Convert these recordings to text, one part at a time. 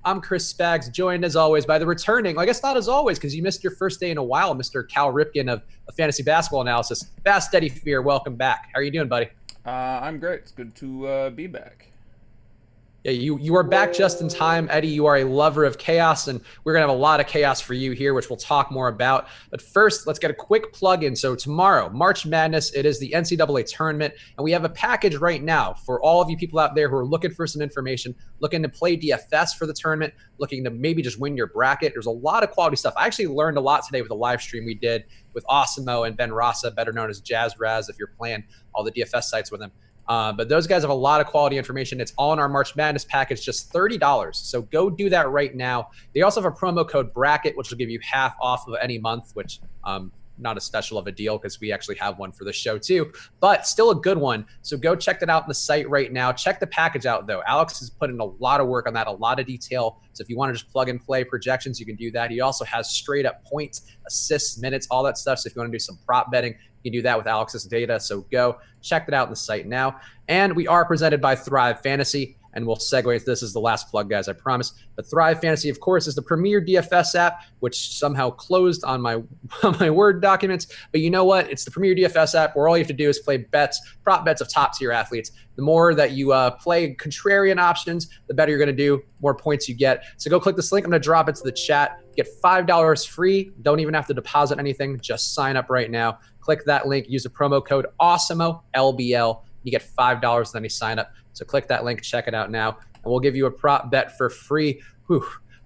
I'm Chris Spags, joined as always by the returning, I guess not as always, because you missed your first day in a while, Mr. Cal Ripken of Fantasy Basketball Analysis. Fast Steady Fear, welcome back. How are you doing, buddy? I'm great. It's good to be back. Yeah, you are back just in time, Eddie. You are a lover of chaos, and we're gonna have a lot of chaos for you here, which we'll talk more about. But first, let's get a quick plug in. So tomorrow, March Madness, it is the NCAA tournament, and we have a package right now for all of you people out there who are looking for some information, looking to play DFS for the tournament, looking to maybe just win your bracket. There's a lot of quality stuff. I actually learned a lot today with a live stream we did with Osimo and Ben Rasa, better known as Jazz Raz, if you're playing all the DFS sites with him. But those guys have a lot of quality information. It's all in our March Madness package, just $30. So go do that right now. They also have a promo code bracket, which will give you half off of any month, which not as special of a deal because we actually have one for the show too, but still a good one. So go check that out on the site right now. Check the package out though. Alex has put in a lot of work on that, a lot of detail. So if you want to just plug and play projections, you can do that. He also has straight up points, assists, minutes, all that stuff. So if you want to do some prop betting, you can do that with Alex's data. So go check that out on the site now. And we are presented by Thrive Fantasy. And we'll segue into this as the last plug, guys, I promise. But Thrive Fantasy, of course, is the premier DFS app, which somehow closed on my my Word documents. But you know what? It's the premier DFS app where all you have to do is play bets, prop bets of top-tier athletes. The more that you play contrarian options, the better you're going to do, more points you get. So go click this link. I'm going to drop it to the chat. Get $5 free. Don't even have to deposit anything. Just sign up right now. Click that link. Use the promo code AWESOMO, LBL. You get $5 then you sign up. So click that link, check it out now, and we'll give you a prop bet for free.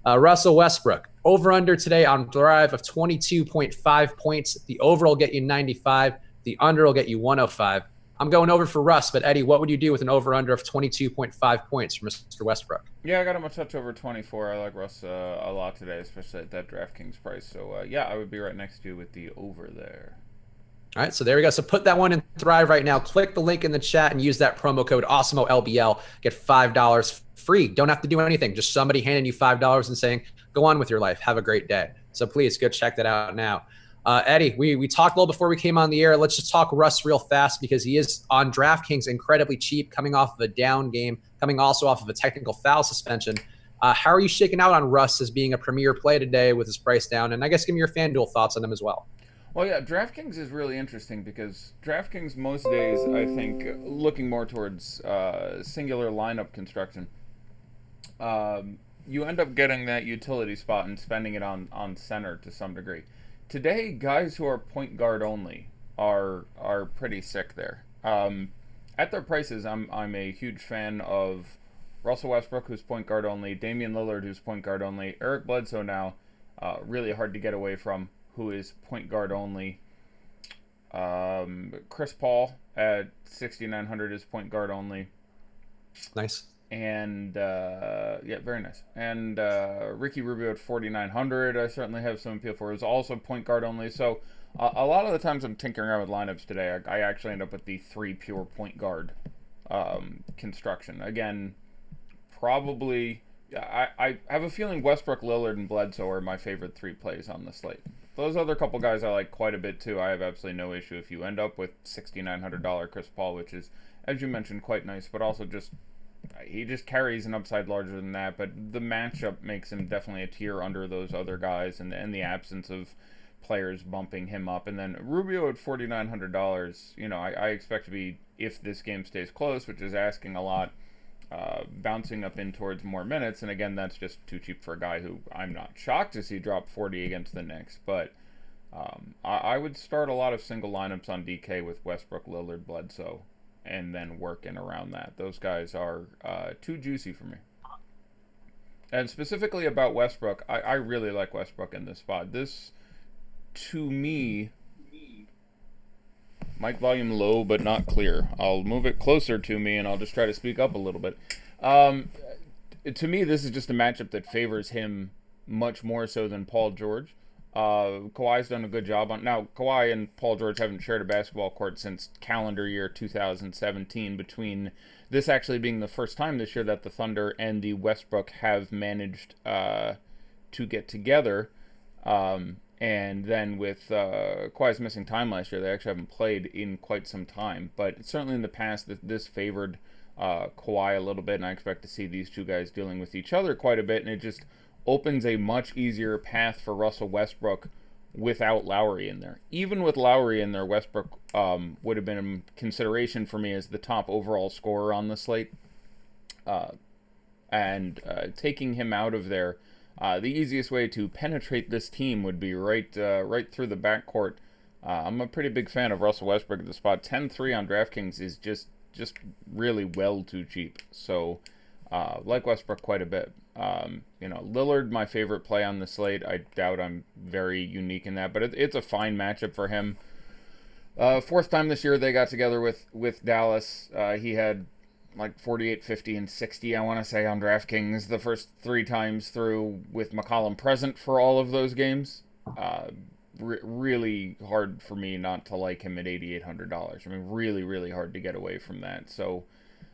Russell Westbrook, over under today on Thrive of 22.5 points. The over will get you 95. The under will get you 105. I'm going over for Russ, but Eddie, what would you do with an over under of 22.5 points for Mr. Westbrook? Yeah, I got him a touch over 24. I like Russ a lot today, especially at that DraftKings price. So, yeah, I would be right next to you with the over there. All right, so there we go. So put that one in Thrive right now. Click the link in the chat and use that promo code AWESOMOLBL. Get $5 free. Don't have to do anything. Just somebody handing you $5 and saying, go on with your life. Have a great day. So please go check that out now. Eddie, we talked a little before we came on the air. Let's just talk Russ real fast because he is on DraftKings incredibly cheap, coming off of a down game, coming also off of a technical foul suspension. How are you shaking out on Russ as being a premier play today with his price down? And I guess give me your FanDuel thoughts on him as well. Well, yeah, DraftKings is really interesting because DraftKings most days, I think, looking more towards singular lineup construction, you end up getting that utility spot and spending it on center to some degree. Today, guys who are point guard only are pretty sick there. At their prices, I'm a huge fan of Russell Westbrook, who's point guard only, Damian Lillard, who's point guard only, Eric Bledsoe now, really hard to get away from, who is point guard only. Chris Paul at 6,900 is point guard only. Nice. And, yeah, very nice. And Ricky Rubio at 4,900, I certainly have some appeal for. Is also point guard only. So a lot of the times I'm tinkering around with lineups today, I actually end up with the 3 pure point guard construction. Again, probably, I have a feeling Westbrook, Lillard, and Bledsoe are my favorite 3 plays on the slate. Those other couple guys I like quite a bit too. I have absolutely no issue if you end up with $6,900 Chris Paul, which is, as you mentioned, quite nice, but also he just carries an upside larger than that. But the matchup makes him definitely a tier under those other guys, and the absence of players bumping him up. And then Rubio at $4,900, I expect to be, if this game stays close, which is asking a lot, bouncing up in towards more minutes. And again, that's just too cheap for a guy who I'm not shocked to see drop 40 against the Knicks. But I would start a lot of single lineups on DK with Westbrook, Lillard, Bledsoe, and then work in around that. Those guys are too juicy for me. And specifically about Westbrook, I really like Westbrook in this spot. This, to me, mic volume low but not clear. I'll move it closer to me and I'll just try to speak up a little bit. To me, this is just a matchup that favors him much more so than Paul George. Kawhi's done a good job on. Now, Kawhi and Paul George haven't shared a basketball court since calendar year 2017, between this actually being the first time this year that the Thunder and the Westbrook have managed to get together. And then with Kawhi's missing time last year, they actually haven't played in quite some time. But certainly in the past, this favored Kawhi a little bit, and I expect to see these two guys dealing with each other quite a bit, and it just opens a much easier path for Russell Westbrook without Lowry in there. Even with Lowry in there, Westbrook would have been in consideration for me as the top overall scorer on the slate. And taking him out of there, the easiest way to penetrate this team would be right through the backcourt. I'm a pretty big fan of Russell Westbrook at the spot. 10-3 on DraftKings is just really well too cheap. So like Westbrook quite a bit. Lillard, my favorite play on the slate. I doubt I'm very unique in that, but it's a fine matchup for him. Fourth time this year they got together with Dallas. He had like 48, 50, and 60, I want to say, on DraftKings the first three times through, with McCollum present for all of those games. Really hard for me not to like him at $8,800. I mean, really, really hard to get away from that. So,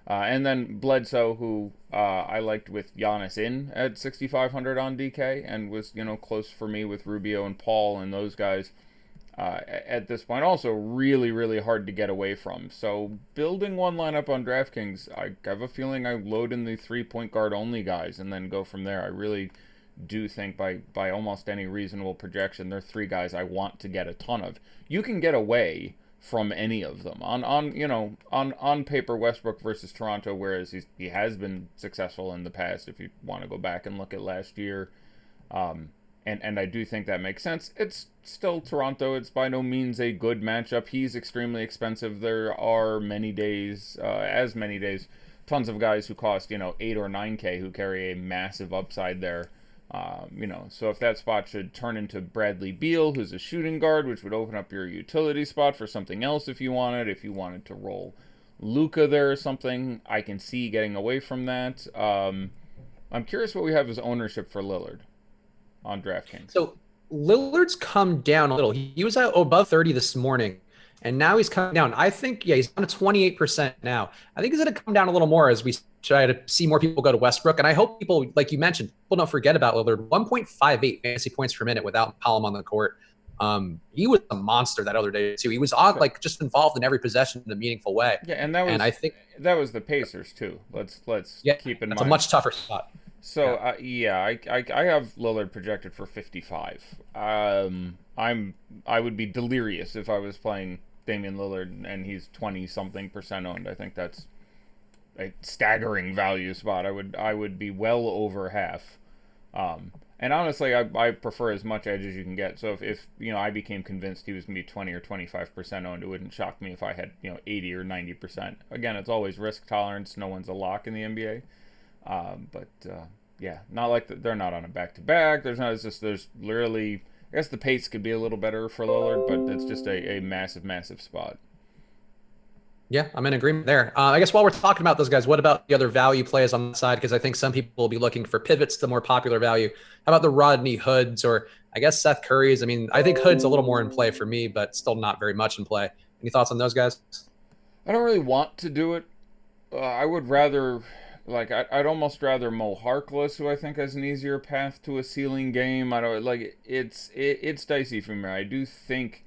and then Bledsoe, who I liked with Giannis in at 6,500 on DK, and was close for me with Rubio and Paul and those guys. At this point, also really, really hard to get away from. So building one lineup on DraftKings, I have a feeling I load in the 3-point guard only guys and then go from there. I really do think by almost any reasonable projection, there are three guys I want to get a ton of. You can get away from any of them on paper. Westbrook versus Toronto, whereas he has been successful in the past. If you want to go back and look at last year. And I do think that makes sense. It's still Toronto. It's by no means a good matchup. He's extremely expensive. There are many days, tons of guys who cost, 8 or 9K who carry a massive upside there. So if that spot should turn into Bradley Beal, who's a shooting guard, which would open up your utility spot for something else if you wanted to roll Luka there or something, I can see getting away from that. I'm curious what we have as ownership for Lillard on DraftKings. So Lillard's come down a little. He was at above 30 this morning, and now he's coming down. I think, he's down to 28% now. I think he's going to come down a little more as we try to see more people go to Westbrook. And I hope people, like you mentioned, people don't forget about Lillard. 1.58 fantasy points per minute without McCollum on the court. He was a monster that other day too. He was on just involved in every possession in a meaningful way. Yeah, and I think that was the Pacers too. Let's keep in mind. It's a much tougher spot. So I have Lillard projected for 55. I would be delirious if I was playing Damian Lillard and he's 20-something% owned. I think that's a staggering value spot. I would be well over half. And honestly, I prefer as much edge as you can get. So if I became convinced he was going to be 20 or 25% owned, it wouldn't shock me if I had 80 or 90%. Again, it's always risk tolerance. No one's a lock in the NBA. Not like they're not on a back-to-back. There's literally, I guess the pace could be a little better for Lillard, but it's just a massive, massive spot. Yeah, I'm in agreement there. I guess while we're talking about those guys, what about the other value plays on the side? Because I think some people will be looking for pivots to more popular value. How about the Rodney Hoods, or I guess Seth Curry's? I mean, I think Hood's a little more in play for me, but still not very much in play. Any thoughts on those guys? I don't really want to do it. I would rather... I'd almost rather Mo Harkless, who I think has an easier path to a ceiling game. It's dicey for me. I do think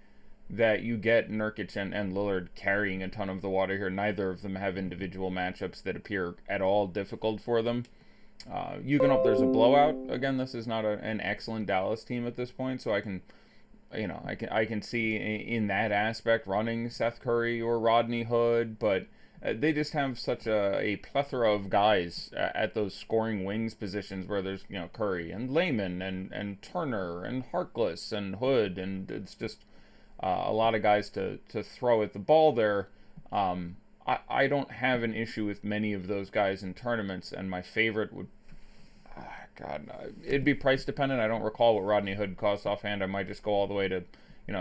that you get Nurkic and Lillard carrying a ton of the water here. Neither of them have individual matchups that appear at all difficult for them. You can hope there's a blowout. Again, this is not an excellent Dallas team at this point, so I can see in that aspect running Seth Curry or Rodney Hood, but they just have such a plethora of guys at those scoring wings positions where there's Curry and Layman and Turner and Harkless and Hood, and it's just a lot of guys to throw at the ball there. I don't have an issue with many of those guys in tournaments, and my favorite would it'd be price dependent. I don't recall what Rodney Hood costs offhand. I might just go all the way to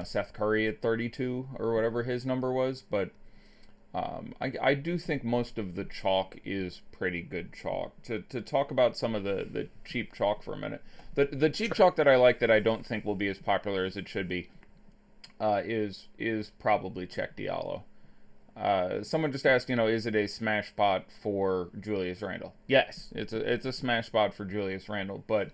Seth Curry at 32 or whatever his number was, but I do think most of the chalk is pretty good chalk. To talk about some of the cheap chalk for a minute, the cheap chalk that I like that I don't think will be as popular as it should be is probably Check Diallo. Someone just asked, is it a smash spot for Julius Randle? Yes, it's a smash spot for Julius Randle, but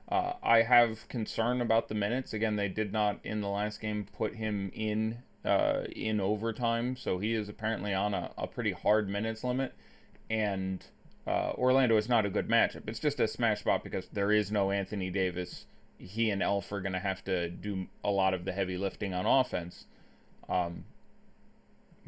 I have concern about the minutes. Again, they did not in the last game put him in overtime, so he is apparently on a pretty hard minutes limit. and Orlando is not a good matchup. It's just a smash spot because there is no Anthony Davis. He and Elf are going to have to do a lot of the heavy lifting on offense.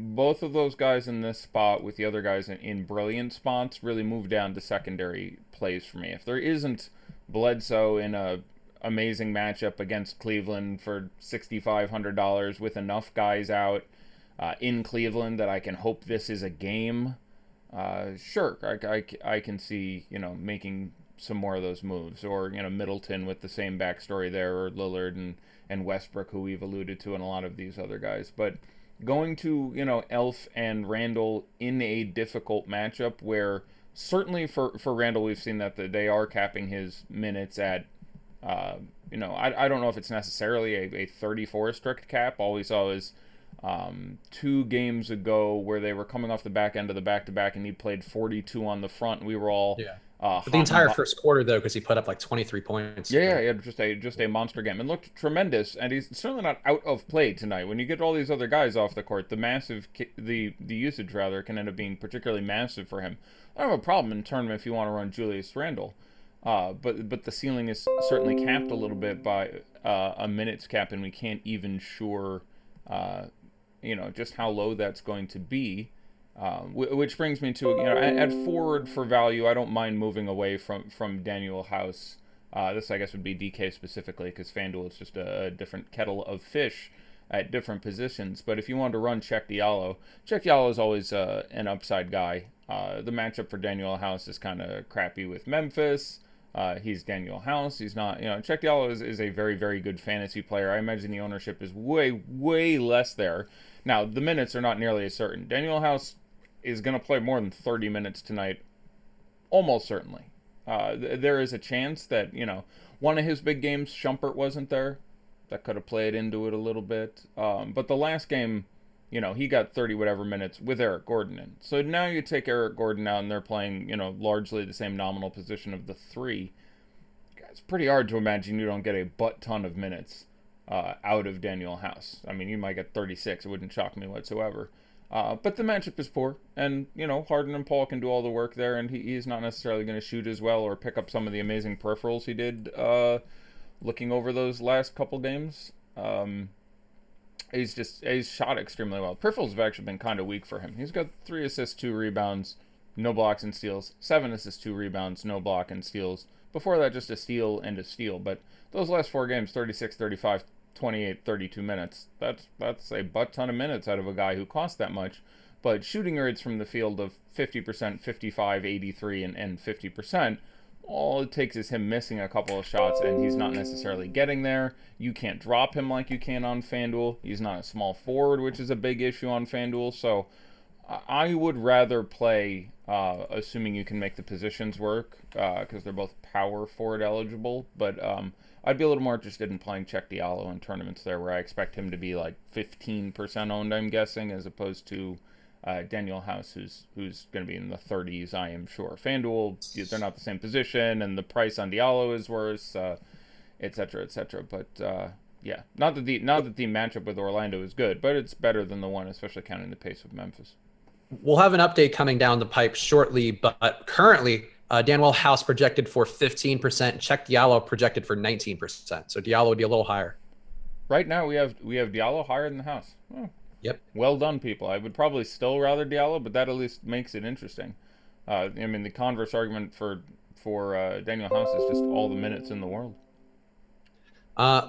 Both of those guys in this spot with the other guys in brilliant spots really move down to secondary plays for me. If there isn't Bledsoe in a amazing matchup against Cleveland for $6,500 with enough guys out in Cleveland that I can hope this is a game, sure, I can see, making some more of those moves. Or, Middleton with the same backstory there, or Lillard and Westbrook, who we've alluded to, and a lot of these other guys. But going to, Elf and Randall in a difficult matchup where certainly for Randall, we've seen that they are capping his minutes at, I don't know if it's necessarily a 34 strict cap. All we saw is 2 games ago where they were coming off the back end of the back-to-back and he played 42 on the front. We were all but the entire first quarter though, because he put up like 23 points. Yeah, just a monster game and looked tremendous. And he's certainly not out of play tonight. When you get all these other guys off the court, the usage rather can end up being particularly massive for him. I don't have a problem in tournament if you want to run Julius Randle, but the ceiling is certainly capped a little bit by a minutes cap, and we can't even sure just how low that's going to be. Which brings me to, at forward for value, I don't mind moving away from Daniel House. This, I guess, would be DK specifically because FanDuel is just a different kettle of fish at different positions. But if you wanted to run Check Diallo is always an upside guy. The matchup for Daniel House is kind of crappy with Memphis. He's Daniel House. He's not, Check Diallo is a very, very good fantasy player. I imagine the ownership is way, way less there. Now, the minutes are not nearly as certain. Daniel House is going to play more than 30 minutes tonight, almost certainly. There is a chance that, one of his big games, Shumpert wasn't there. That could have played into it a little bit. But the last game, he got 30 whatever minutes with Eric Gordon in. So now you take Eric Gordon out and they're playing, largely the same nominal position of the 3. It's pretty hard to imagine you don't get a butt ton of minutes out of Daniel House. I mean, you might get 36. It wouldn't shock me whatsoever. But the matchup is poor, and, Harden and Paul can do all the work there, and he's not necessarily going to shoot as well or pick up some of the amazing peripherals he did looking over those last couple games. He's shot extremely well. Peripherals have actually been kind of weak for him. He's got 3 assists, 2 rebounds, no blocks and steals, 7 assists, 2 rebounds, no block and steals. Before that, just a steal and a steal, but those last 4 games, 36, 35, 28, 32 minutes. That's a butt ton of minutes out of a guy who cost that much. But shooting rates from the field of 50%, 55, 83, and 50%, all it takes is him missing a couple of shots, and he's not necessarily getting there. You can't drop him like you can on FanDuel. He's not a small forward, which is a big issue on FanDuel. So I would rather play, assuming you can make the positions work, because they're both power forward eligible, but I'd be a little more interested in playing Check Diallo in tournaments there where I expect him to be like 15% owned, I'm guessing, as opposed to Daniel House, who's going to be in the 30s, I am sure. FanDuel, they're not the same position, and the price on Diallo is worse, et cetera, et cetera. But yeah, not that the matchup with Orlando is good, but it's better than the one, especially counting the pace of Memphis. We'll have an update coming down the pipe shortly, but currently, Daniel House projected for 15%, Check Diallo projected for 19%. So Diallo would be a little higher. Right now, we have Diallo higher than the House. Oh. Yep. Well done, people. I would probably still rather Diallo, but that at least makes it interesting. I mean, the converse argument for Daniel House is just all the minutes in the world.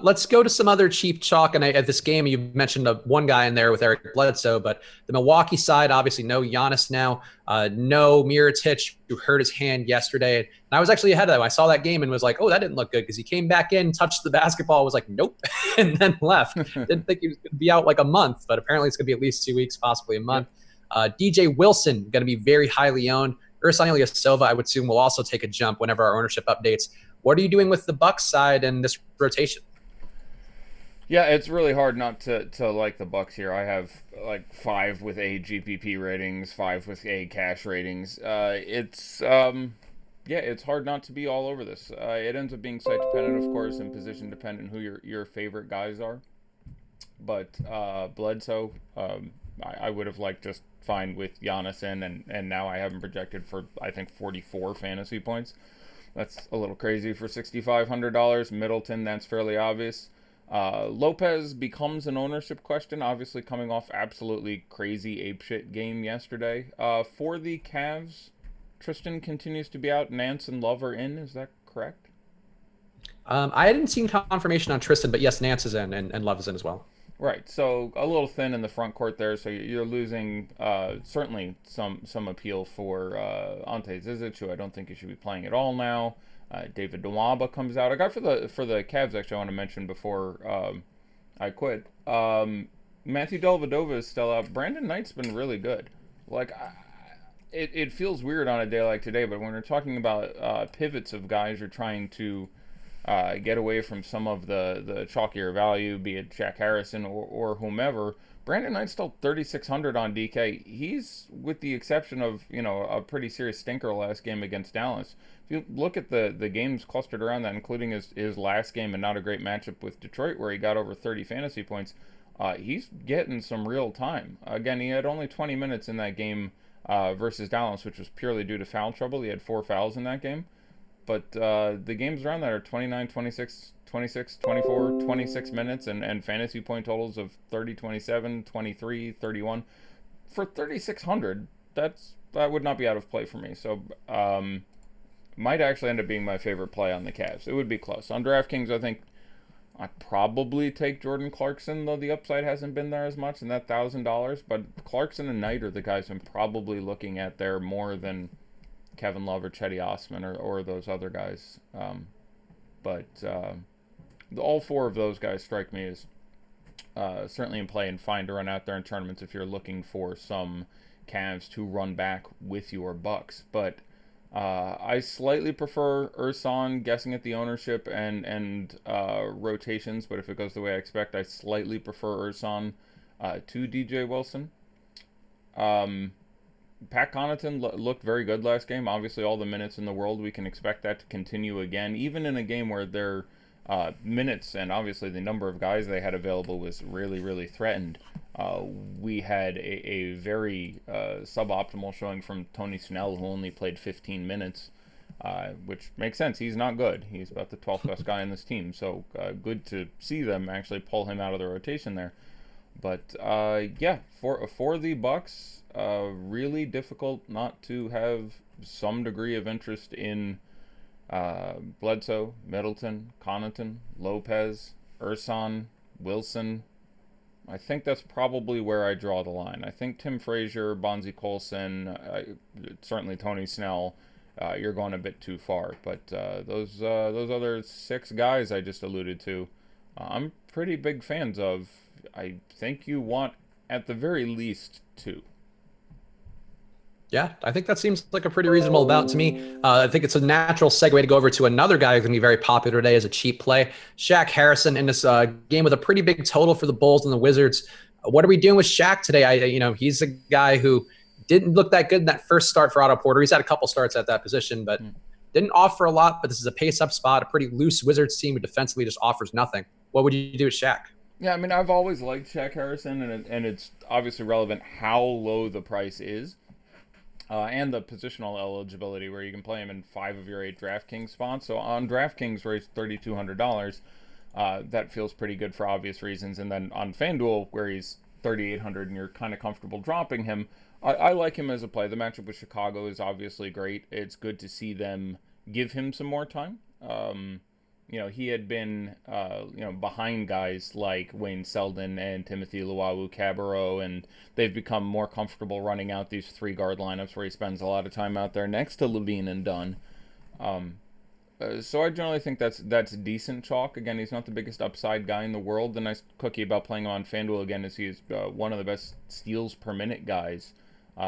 Let's go to some other cheap chalk. And at this game, you mentioned one guy in there with Eric Bledsoe, but the Milwaukee side, obviously no Giannis now, no Mirotic, who hurt his hand yesterday. And I was actually ahead of them. I saw that game and was like, oh, that didn't look good, because he came back in, touched the basketball, was like, nope, and then left. Didn't think he was going to be out like a month, but apparently it's going to be at least 2 weeks, possibly a month. DJ Wilson, going to be very highly owned. Ersan Ilyasova, I would assume, will also take a jump whenever our ownership updates. What are you doing with the Bucks side in this rotation? Yeah, it's really hard not to like the Bucks here. I have like 5 with A GPP ratings, 5 with A cash ratings. It's hard not to be all over this. It ends up being site dependent, of course, and position dependent who your favorite guys are. But Bledsoe, I would have liked just fine with Giannis in, and now I have him projected for, I think, 44 fantasy points. That's a little crazy for $6,500. Middleton, that's fairly obvious. Lopez becomes an ownership question, obviously coming off absolutely crazy apeshit game yesterday. For the Cavs, Tristan continues to be out. Nance and Love are in. Is that correct? I hadn't seen confirmation on Tristan, but yes, Nance is in and Love is in as well. Right, so a little thin in the front court there, so you're losing certainly some appeal for Ante Zizic, who I don't think you should be playing at all now. David Nwaba comes out. A guy for the Cavs, actually, I want to mention before I quit. Matthew Dellavedova is still out. Brandon Knight's been really good. Like, it feels weird on a day like today, but when we're talking about pivots of guys you're trying to get away from some of the chalkier value, be it Jack Harrison or whomever. Brandon Knight's still 3,600 on DK. He's, with the exception of, a pretty serious stinker last game against Dallas. If you look at the games clustered around that, including his last game and not a great matchup with Detroit where he got over 30 fantasy points, he's getting some real time. Again, he had only 20 minutes in that game versus Dallas, which was purely due to foul trouble. He had 4 fouls in that game. But the games around that are 29, 26, 26, 24, 26 minutes, and fantasy point totals of 30, 27, 23, 31. For 3,600, that would not be out of play for me. So might actually end up being my favorite play on the Cavs. It would be close. On DraftKings, I think I'd probably take Jordan Clarkson, though the upside hasn't been there as much in that $1,000. But Clarkson and Knight are the guys I'm probably looking at there more than Kevin Love or Chetty Osman or those other guys. But all 4 of those guys strike me as certainly in play and fine to run out there in tournaments if you're looking for some Cavs to run back with your Bucks. But I slightly prefer Ersan, guessing at the ownership and rotations, but if it goes the way I expect, I slightly prefer Ersan to DJ Wilson. Pat Connaughton looked very good last game. Obviously, all the minutes in the world. We can expect that to continue again, even in a game where their minutes and obviously the number of guys they had available was really, really threatened. We had a very suboptimal showing from Tony Snell, who only played 15 minutes, which makes sense. He's not good. He's about the 12th best guy in this team, so good to see them actually pull him out of the rotation there. But yeah, for the Bucks, really difficult not to have some degree of interest in Bledsoe, Middleton, Connaughton, Lopez, Ersan, Wilson. I think that's probably where I draw the line. I think Tim Frazier, Bonzi Colson, certainly Tony Snell, you're going a bit too far. But those other 6 guys I just alluded to, I'm pretty big fans of. I think you want, at the very least, 2. Yeah, I think that seems like a pretty reasonable amount to me. I think it's a natural segue to go over to another guy who's going to be very popular today as a cheap play, Shaq Harrison, in this game with a pretty big total for the Bulls and the Wizards. What are we doing with Shaq today? He's a guy who didn't look that good in that first start for Otto Porter. He's had a couple starts at that position, but didn't offer a lot. But this is a pace-up spot, a pretty loose Wizards team who defensively just offers nothing. What would you do with Shaq? Yeah, I mean, I've always liked Shaq Harrison, and it's obviously relevant how low the price is. And the positional eligibility, where you can play him in 5 of your 8 DraftKings spots. So on DraftKings, where he's $3,200, that feels pretty good for obvious reasons. And then on FanDuel, where he's $3,800 and you're kind of comfortable dropping him, I like him as a play. The matchup with Chicago is obviously great. It's good to see them give him some more time. He had been, behind guys like Wayne Selden and Timothy Luwawu-Cabarrot, and they've become more comfortable running out these 3 guard lineups where he spends a lot of time out there next to Levine and Dunn. So I generally think that's decent chalk. Again, he's not the biggest upside guy in the world. The nice cookie about playing him on FanDuel again is he's one of the best steals per minute guys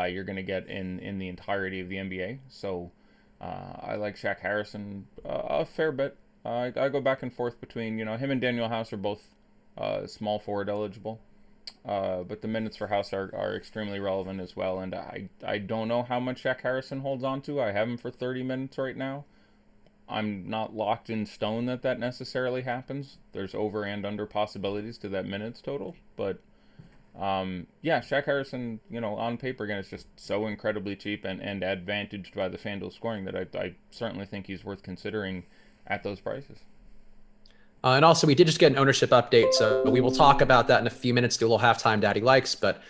you're going to get in the entirety of the NBA. So I like Shaq Harrison a fair bit. I go back and forth between, him and Daniel House are both small forward eligible. But the minutes for House are extremely relevant as well. And I don't know how much Shaq Harrison holds on to. I have him for 30 minutes right now. I'm not locked in stone that necessarily happens. There's over and under possibilities to that minutes total. But Yeah, Shaq Harrison, on paper again, is just so incredibly cheap and advantaged by the FanDuel scoring that I certainly think he's worth considering at those prices. And also, we did just get an ownership update, so we will talk about that in a few minutes. Do a little halftime daddy likes, but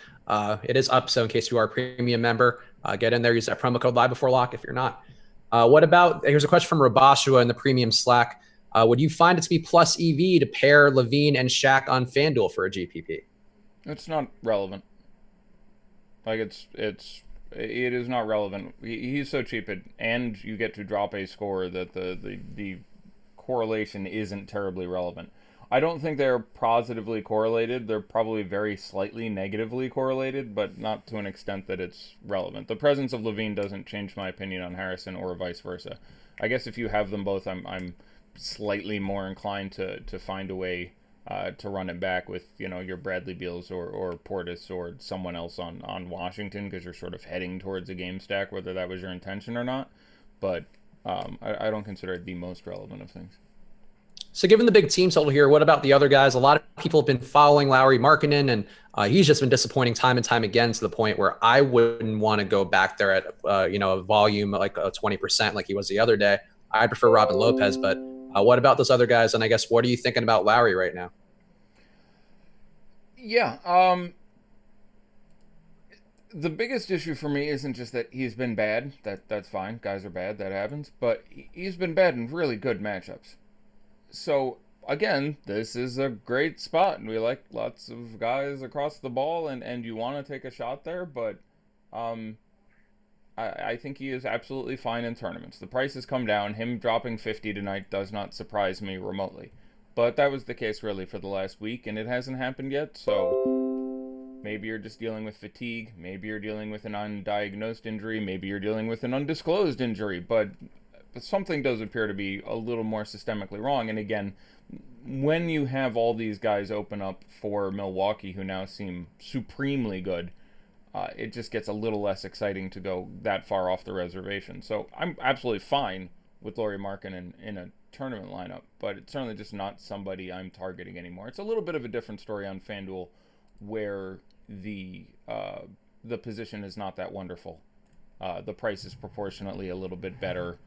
it is up. So in case you are a premium member, get in there. Use that promo code live before lock if you're not. What about? Here's a question from Rabashua in the premium Slack. Would you find it to be plus EV to pair Levine and Shaq on FanDuel for a GPP? It's not relevant. Like it is not relevant. He's so cheap, and you get to drop a score that the correlation isn't terribly relevant. I don't think they're positively correlated. They're probably very slightly negatively correlated, but not to an extent that it's relevant. The presence of Levine doesn't change my opinion on Harrison or vice versa. I guess if you have them both, I'm slightly more inclined to find a way to run it back with your Bradley Beals or Portis or someone else on Washington, because you're sort of heading towards a game stack, whether that was your intention or not. But I don't consider it the most relevant of things. So given the big team total here, what about the other guys? A lot of people have been following Lauri Markkanen, and he's just been disappointing time and time again, to the point where I wouldn't want to go back there at a volume like 20% like he was the other day. I prefer Robin Lopez, but what about those other guys? And I guess, what are you thinking about Lauri right now? Yeah, the biggest issue for me isn't just that he's been bad. That's fine. Guys are bad. That happens. But he's been bad in really good matchups. So again, this is a great spot, and we like lots of guys across the ball, and you want to take a shot there, but I think he is absolutely fine in tournaments. The price has come down. Him dropping 50 tonight does not surprise me remotely. But that was the case really for the last week, and it hasn't happened yet, so maybe you're just dealing with fatigue. Maybe you're dealing with an undiagnosed injury. Maybe you're dealing with an undisclosed injury, but something does appear to be a little more systemically wrong. And again, when you have all these guys open up for Milwaukee, who now seem supremely good, it just gets a little less exciting to go that far off the reservation. So I'm absolutely fine with Lauri Markkanen in a tournament lineup, but it's certainly just not somebody I'm targeting anymore. It's a little bit of a different story on FanDuel, where the position is not that wonderful. The price is proportionately a little bit better.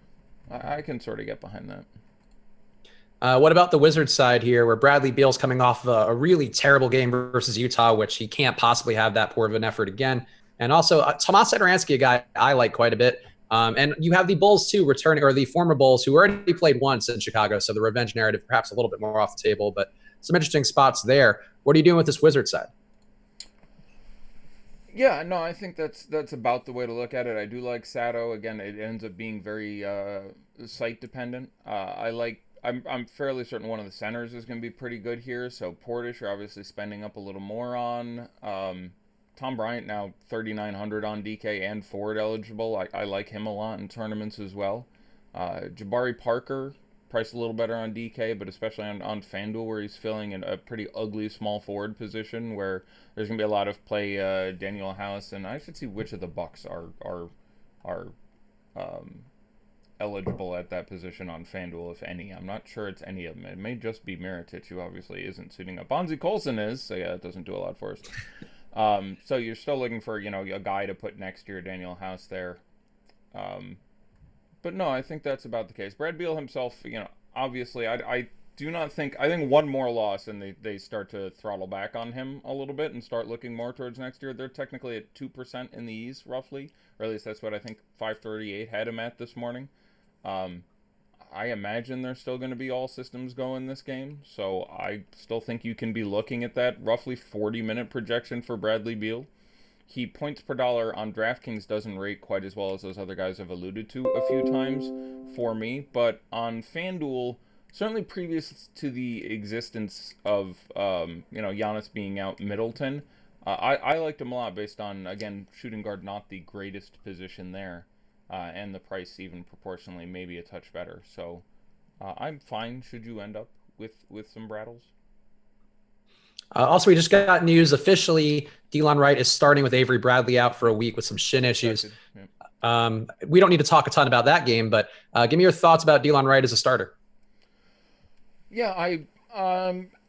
I can sort of get behind that. What about the Wizards side here, where Bradley Beal's coming off a really terrible game versus Utah, which he can't possibly have that poor of an effort again. And also, Tomas Satoransky, a guy I like quite a bit. And you have the Bulls, too, returning, or the former Bulls, who already played once in Chicago, so the revenge narrative perhaps a little bit more off the table, but some interesting spots there. What are you doing with this Wizards side? Yeah, no, I think that's about the way to look at it. I do like Sato. Again, it ends up being very site dependent. I'm fairly certain one of the centers is going to be pretty good here. So Portis, you're obviously spending up a little more on. Tom Bryant now 3,900 on DK and forward eligible. I like him a lot in tournaments as well. Jabari Parker, priced a little better on DK, but especially on FanDuel, where he's filling in a pretty ugly small forward position where there's going to be a lot of play. Daniel House, and I should see which of the Bucks are eligible at that position on FanDuel, if any. I'm not sure it's any of them. It may just be Mirotic, who obviously isn't suiting up. Bonzi Colson is, so yeah, it doesn't do a lot for us. So you're still looking for, a guy to put next to your Daniel House there. But no, I think that's about the case. Brad Beal himself, obviously, I do not think, I think one more loss and they start to throttle back on him a little bit and start looking more towards next year. They're technically at 2% in the East, roughly, or at least that's what I think 538 had him at this morning. I imagine they're still going to be all systems go in this game, so I still think you can be looking at that roughly 40-minute projection for Bradley Beal. He points per dollar on DraftKings doesn't rate quite as well as those other guys have alluded to a few times for me, but on FanDuel, certainly previous to the existence of Giannis being out Middleton, I liked him a lot based on, again, shooting guard not the greatest position there, and the price even proportionally maybe a touch better. So I'm fine should you end up with some Brattles. Also, we just got news officially. Delon Wright is starting with Avery Bradley out for a week with some shin issues. Yeah. We don't need to talk a ton about that game, but give me your thoughts about Delon Wright as a starter. Yeah,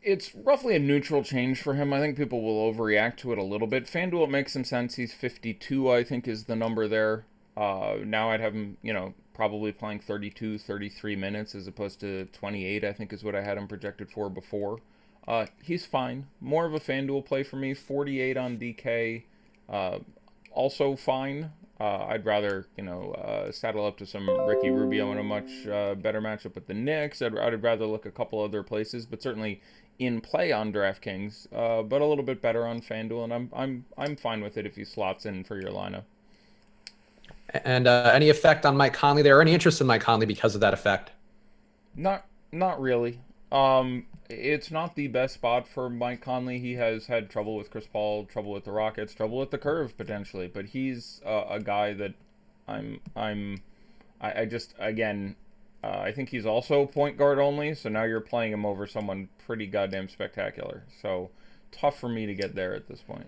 It's roughly a neutral change for him. I think people will overreact to it a little bit. FanDuel, it makes some sense. He's 52, I think, is the number there. Now I'd have him, probably playing 32, 33 minutes as opposed to 28, I think is what I had him projected for before. He's fine. More of a FanDuel play for me. 48 on DK. Also fine. I'd rather, saddle up to some Ricky Rubio in a much better matchup with the Knicks. I'd rather look a couple other places, but certainly in play on DraftKings, but a little bit better on FanDuel, and I'm fine with it if he slots in for your lineup. And any effect on Mike Conley there? Or any interest in Mike Conley because of that effect? Not really. It's not the best spot for Mike Conley. He has had trouble with Chris Paul, trouble with the Rockets, trouble with the curve potentially. But he's a guy that I just again, I think he's also point guard only. So now you're playing him over someone pretty goddamn spectacular. So tough for me to get there at this point.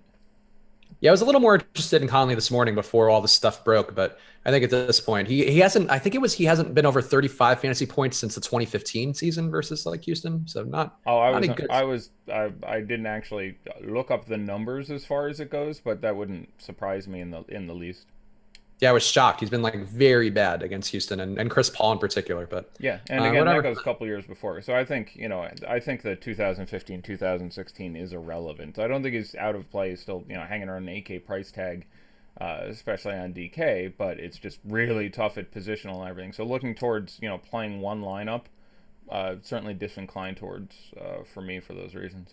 Yeah, I was a little more interested in Conley this morning before all this stuff broke, but I think at this point he hasn't. I think he hasn't been over 35 fantasy points since the 2015 season versus like Houston. So not. Oh, good. I didn't actually look up the numbers as far as it goes, but that wouldn't surprise me in the least. Yeah, I was shocked. He's been like very bad against Houston and Chris Paul in particular. But yeah, and again, that goes a couple years before. So I think that 2015, 2016 is irrelevant. I don't think he's out of play. He's still hanging around an 8K price tag, especially on DK. But it's just really tough at positional and everything. So looking towards playing one lineup, certainly disinclined towards for me for those reasons.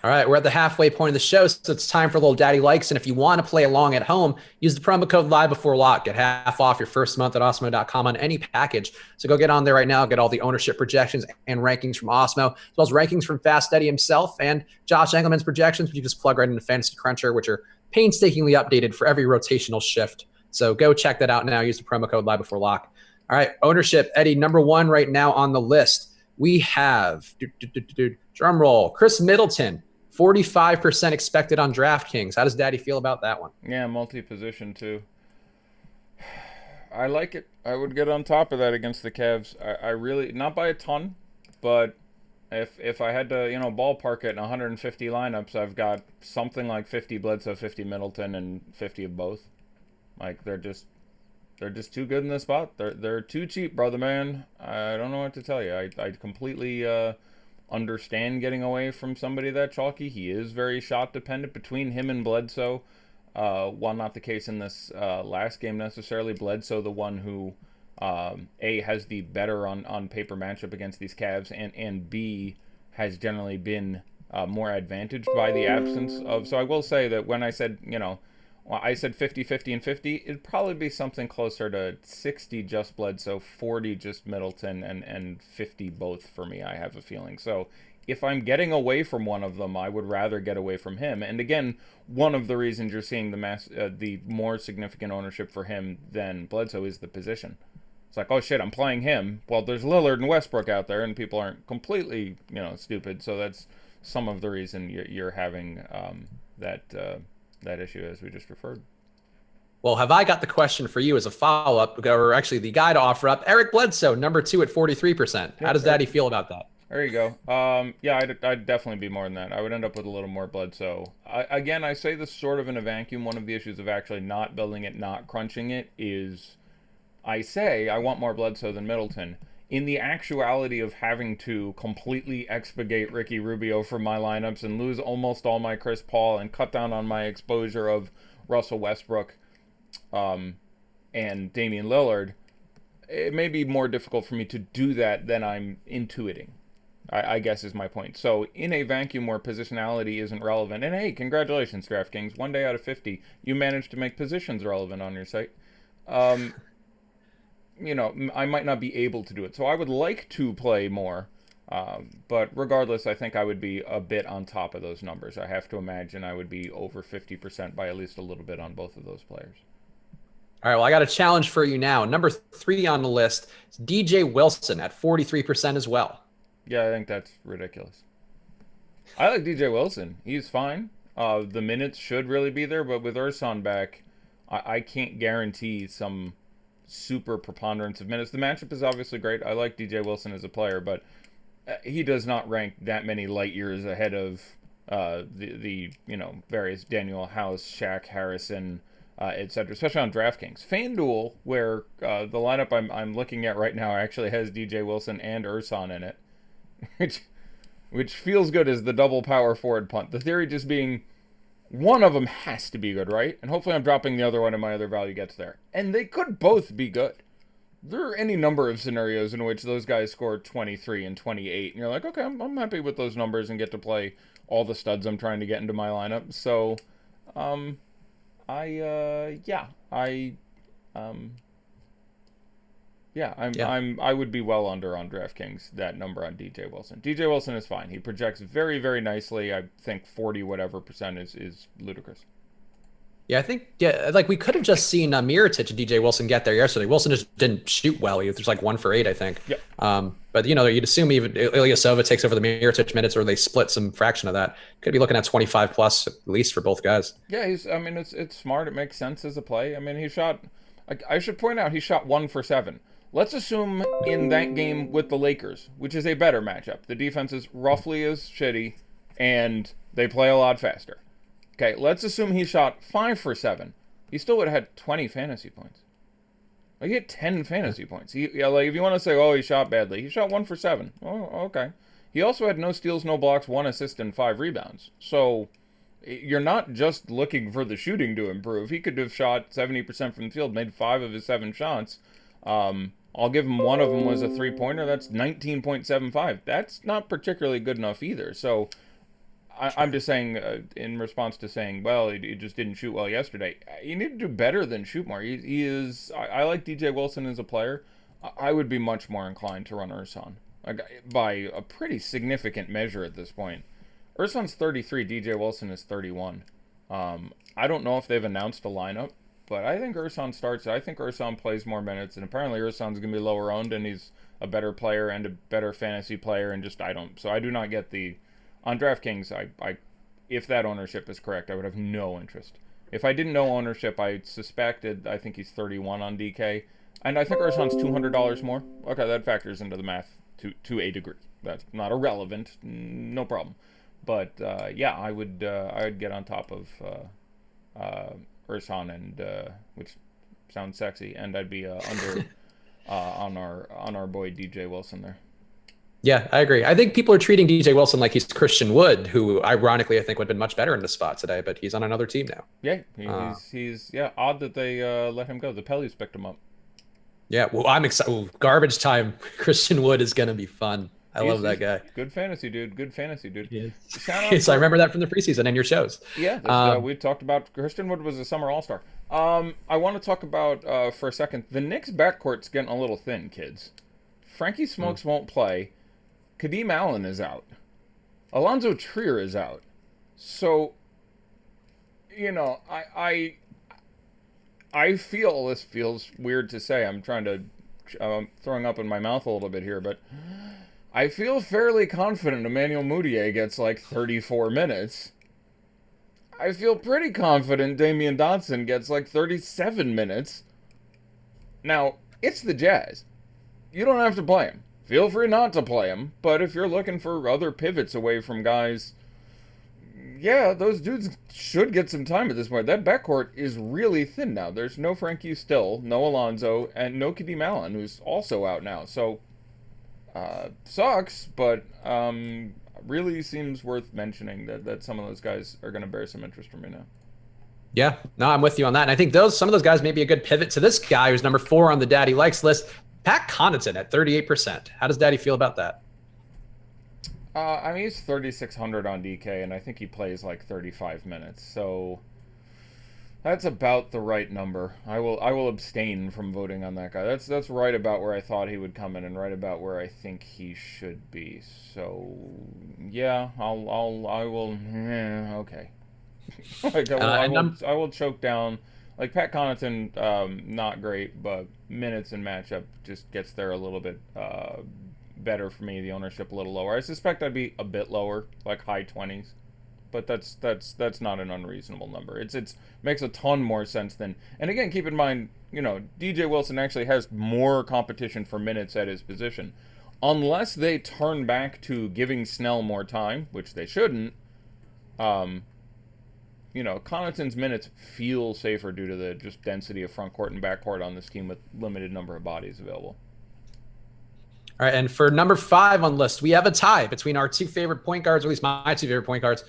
All right, we're at the halfway point of the show, so it's time for Little Daddy Likes. And if you want to play along at home, use the promo code Live Before Lock. Get half off your first month at Osmo.com on any package. So go get on there right now. Get all the ownership projections and rankings from Osmo, as well as rankings from Fast Eddie himself and Josh Engelman's projections, which you just plug right into Fantasy Cruncher, which are painstakingly updated for every rotational shift. So go check that out now. Use the promo code Live Before Lock. All right, ownership, Eddie, number one right now on the list. We have, drum roll, Chris Middleton. 45% expected on DraftKings. How does Daddy feel about that one? Yeah, multi-position too. I like it. I would get on top of that against the Cavs. I really, not by a ton, but if I had to, ballpark it in 150 lineups, I've got something like 50 Bledsoe, 50 Middleton, and 50 of both. Like they're just too good in this spot. They're too cheap, brother man. I don't know what to tell you. I completely understand getting away from somebody that chalky. He is very shot dependent. Between him and Bledsoe, while not the case in this last game necessarily, Bledsoe the one who A, has the better on paper matchup against these Cavs, and B, has generally been more advantaged by the absence of. So I will say that when I said, I said 50, 50, and 50, it'd probably be something closer to 60 just Bledsoe, 40 just Middleton, and 50 both for me, I have a feeling. So if I'm getting away from one of them, I would rather get away from him. And again, one of the reasons you're seeing the more significant ownership for him than Bledsoe is the position. It's like, oh shit, I'm playing him. Well, there's Lillard and Westbrook out there, and people aren't completely, stupid. So that's some of the reason you're having that issue as we just referred. Well, have I got the question for you as a follow-up, or actually the guy to offer up? Eric Bledsoe, number 2 at 43%. How does Daddy feel about that? There you go. Yeah, I'd definitely be more than that. I would end up with a little more Bledsoe. Again, I say this sort of in a vacuum. One of the issues of actually not building it, not crunching it, is I say I want more Bledsoe than Middleton. In the actuality of having to completely expurgate Ricky Rubio from my lineups and lose almost all my Chris Paul and cut down on my exposure of Russell Westbrook and Damian Lillard, it may be more difficult for me to do that than I'm intuiting, I guess is my point. So in a vacuum where positionality isn't relevant, and hey, congratulations, DraftKings, 1 day out of 50, you managed to make positions relevant on your site. I might not be able to do it. So I would like to play more. But regardless, I think I would be a bit on top of those numbers. I have to imagine I would be over 50% by at least a little bit on both of those players. All right, well, I got a challenge for you now. Number 3 on the list is DJ Wilson at 43% as well. Yeah, I think that's ridiculous. I like DJ Wilson. He's fine. The minutes should really be there, but with Ersan back, I can't guarantee some super preponderance of minutes. The matchup is obviously great. I like DJ Wilson as a player, but he does not rank that many light years ahead of the various Daniel House, Shaq Harrison, etc. Especially on DraftKings. FanDuel, where the lineup I'm looking at right now actually has DJ Wilson and Ersan in it, which feels good as the double power forward punt. The theory just being one of them has to be good, right? And hopefully I'm dropping the other one and my other value gets there. And they could both be good. There are any number of scenarios in which those guys score 23 and 28, and you're like, okay, I'm happy with those numbers and get to play all the studs I'm trying to get into my lineup. So, I would be well under on DraftKings that number on DJ Wilson. DJ Wilson is fine. He projects very, very nicely. I think 40 whatever percent is ludicrous. Yeah, I think like we could have just seen Mirotic and DJ Wilson get there yesterday. Wilson just didn't shoot well. He was like 1 for 8, I think. Yep. But you'd assume even Ilyasova takes over the Mirotic minutes, or they split some fraction of that. Could be looking at 25 plus at least for both guys. Yeah, it's smart. It makes sense as a play. I mean, he shot. I should point out he shot 1 for 7. Let's assume in that game with the Lakers, which is a better matchup, the defense is roughly as shitty, and they play a lot faster. Okay, let's assume he shot 5 for 7. He still would have had 20 fantasy points. Like, he had 10 fantasy points. Like, if you want to say, oh, he shot badly, he shot 1 for 7. Oh, okay. He also had no steals, no blocks, 1 assist, and 5 rebounds. So, you're not just looking for the shooting to improve. He could have shot 70% from the field, made 5 of his 7 shots. I'll give him one of them was a 3-pointer. That's 19.75. That's not particularly good enough either. So, I'm just saying, in response to saying, well, he just didn't shoot well yesterday. You need to do better than shoot more. He is. I like DJ Wilson as a player. I would be much more inclined to run Ersan, by a pretty significant measure at this point. Ersan's 33. DJ Wilson is 31. I don't know if they've announced a lineup, but I think Ersan starts. I think Ersan plays more minutes, and apparently Ersan's going to be lower owned, and he's a better player and a better fantasy player, and so I do not get the. On DraftKings, if that ownership is correct, I would have no interest. If I didn't know ownership, I think he's 31 on DK, and I think Ersan's $200 more. Okay, that factors into the math to a degree. That's not irrelevant, no problem. But I would get on top of Ersan, and which sounds sexy, and I'd be under on our boy DJ Wilson there. Yeah, I agree. I think people are treating DJ Wilson like he's Christian Wood, who ironically I think would have been much better in the spot today, but he's on another team now. Yeah, he's odd that they let him go. The Pellies picked him up. Yeah, well, I'm excited. Garbage time. Christian Wood is going to be fun. I love that guy. Good fantasy dude. Yes, I remember that from the preseason and your shows. Yeah, we talked about Christian Wood was a summer all-star. I want to talk about for a second, the Knicks backcourt's getting a little thin, kids. Frankie Smokes won't play. Kadeem Allen is out. Alonzo Trier is out. So, I feel, this feels weird to say. I'm throwing up in my mouth a little bit here, but I feel fairly confident Emmanuel Mudiay gets like 34 minutes. I feel pretty confident Damian Dotson gets like 37 minutes. Now, it's the Jazz. You don't have to play him. Feel free not to play him, but if you're looking for other pivots away from guys, yeah, those dudes should get some time at this point. That backcourt is really thin now. There's no Frankie Still, no Alonzo, and no Kadeem Allen, who's also out now. So, sucks, but really seems worth mentioning that some of those guys are going to bear some interest from me now. Yeah, no, I'm with you on that. And I think some of those guys may be a good pivot to this guy who's number 4 on the Daddy Likes list. Pat Connaughton at 38%. How does Daddy feel about that? He's 3,600 on DK, and I think he plays like 35 minutes. So that's about the right number. I will abstain from voting on that guy. That's right about where I thought he would come in, and right about where I think he should be. So yeah, I will. Okay. I will choke down. Like, Pat Connaughton, not great, but minutes and matchup just gets there a little bit better for me. The ownership a little lower. I suspect I'd be a bit lower, like high 20s, but that's not an unreasonable number. It's makes a ton more sense than. And again, keep in mind, DJ Wilson actually has more competition for minutes at his position. unless they turn back to giving Snell more time, which they shouldn't, Connaughton's minutes feel safer due to the just density of front court and back court on this team with limited number of bodies available. All right, and for number 5 on the list, we have a tie between our 2 favorite point guards, or at least my 2 favorite point guards,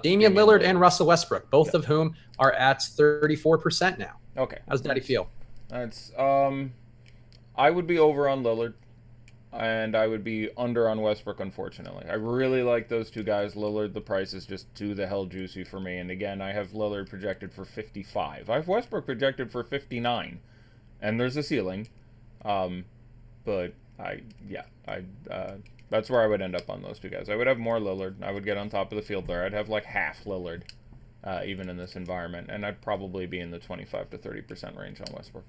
Damian Lillard and Russell Westbrook, both of whom are at 34% now. Okay. How's Daddy feel? That's I would be over on Lillard, and I would be under on Westbrook, unfortunately. I really like those two guys. Lillard, the price is just too the hell juicy for me. And again, I have Lillard projected for 55. I have Westbrook projected for 59, and there's a ceiling. But that's where I would end up on those two guys. I would have more Lillard. I would get on top of the field there. I'd have like half Lillard, even in this environment, and I'd probably be in the 25 to 30% range on Westbrook.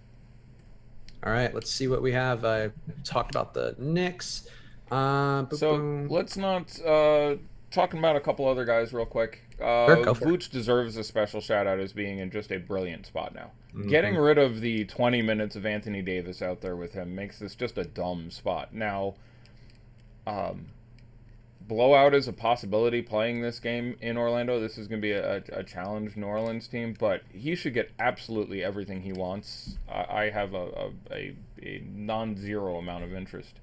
All right, let's see what we have. I talked about the Knicks. So let's not talking about a couple other guys real quick. Sure, go for it. Vooch deserves a special shout out as being in just a brilliant spot now. Getting rid of the 20 minutes of Anthony Davis out there with him makes this just a dumb spot. Now, blowout is a possibility playing this game in Orlando. This is going to be a challenged New Orleans team, but he should get absolutely everything he wants. I have a non-zero amount of interest,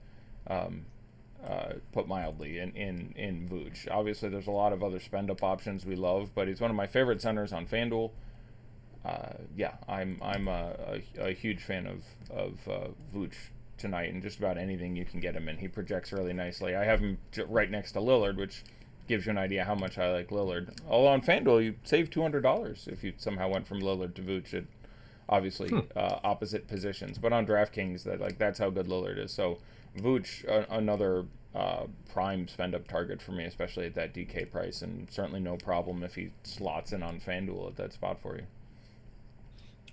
put mildly, in Vooch. Obviously, there's a lot of other spend-up options we love, but he's one of my favorite centers on FanDuel. I'm a huge fan of Vooch tonight, and just about anything you can get him in. He projects really nicely. I have him right next to Lillard, which gives you an idea how much I like Lillard. Although on FanDuel, you save $200 if you somehow went from Lillard to Vooch at obviously opposite positions. But on DraftKings, that's how good Lillard is. So Vooch, another prime spend-up target for me, especially at that DK price, and certainly no problem if he slots in on FanDuel at that spot for you.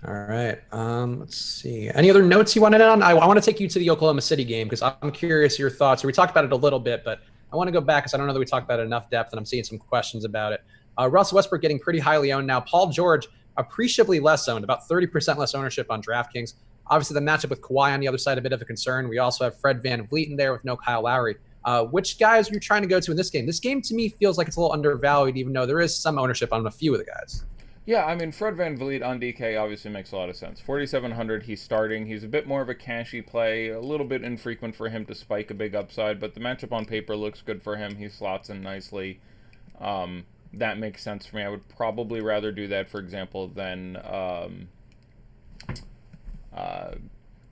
All right. Let's see. Any other notes you wanted on? I want to take you to the Oklahoma City game because I'm curious your thoughts. We talked about it a little bit, but I want to go back because I don't know that we talked about it enough depth, and I'm seeing some questions about it. Russell Westbrook getting pretty highly owned now. Paul George appreciably less owned, about 30% less ownership on DraftKings. Obviously, the matchup with Kawhi on the other side, a bit of a concern. We also have Fred VanVleet in there with no Kyle Lowry. Which guys are you trying to go to in this game? This game, to me, feels like it's a little undervalued, even though there is some ownership on a few of the guys. Yeah, I mean, Fred VanVleet on DK obviously makes a lot of sense. 4,700, he's starting. He's a bit more of a cashy play, a little bit infrequent for him to spike a big upside, but the matchup on paper looks good for him. He slots in nicely. That makes sense for me. I would probably rather do that, for example, than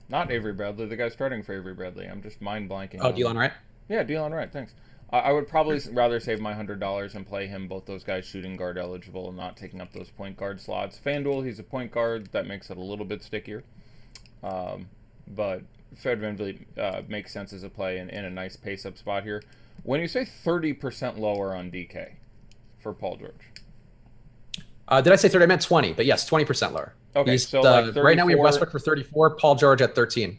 not Avery Bradley, the guy starting for Avery Bradley. I'm just mind blanking. Oh, Delon Wright? Yeah, Delon Wright, thanks. I would probably rather save my $100 and play him, both those guys shooting guard eligible and not taking up those point guard slots. FanDuel, he's a point guard. That makes it a little bit stickier. But Fred VanVleet makes sense as a play in a nice pace-up spot here. When you say 30% lower on DK for Paul George? Did I say 30? I meant 20, but yes, 20% lower. Okay, so like right now we have Westbrook for 34, Paul George at 13.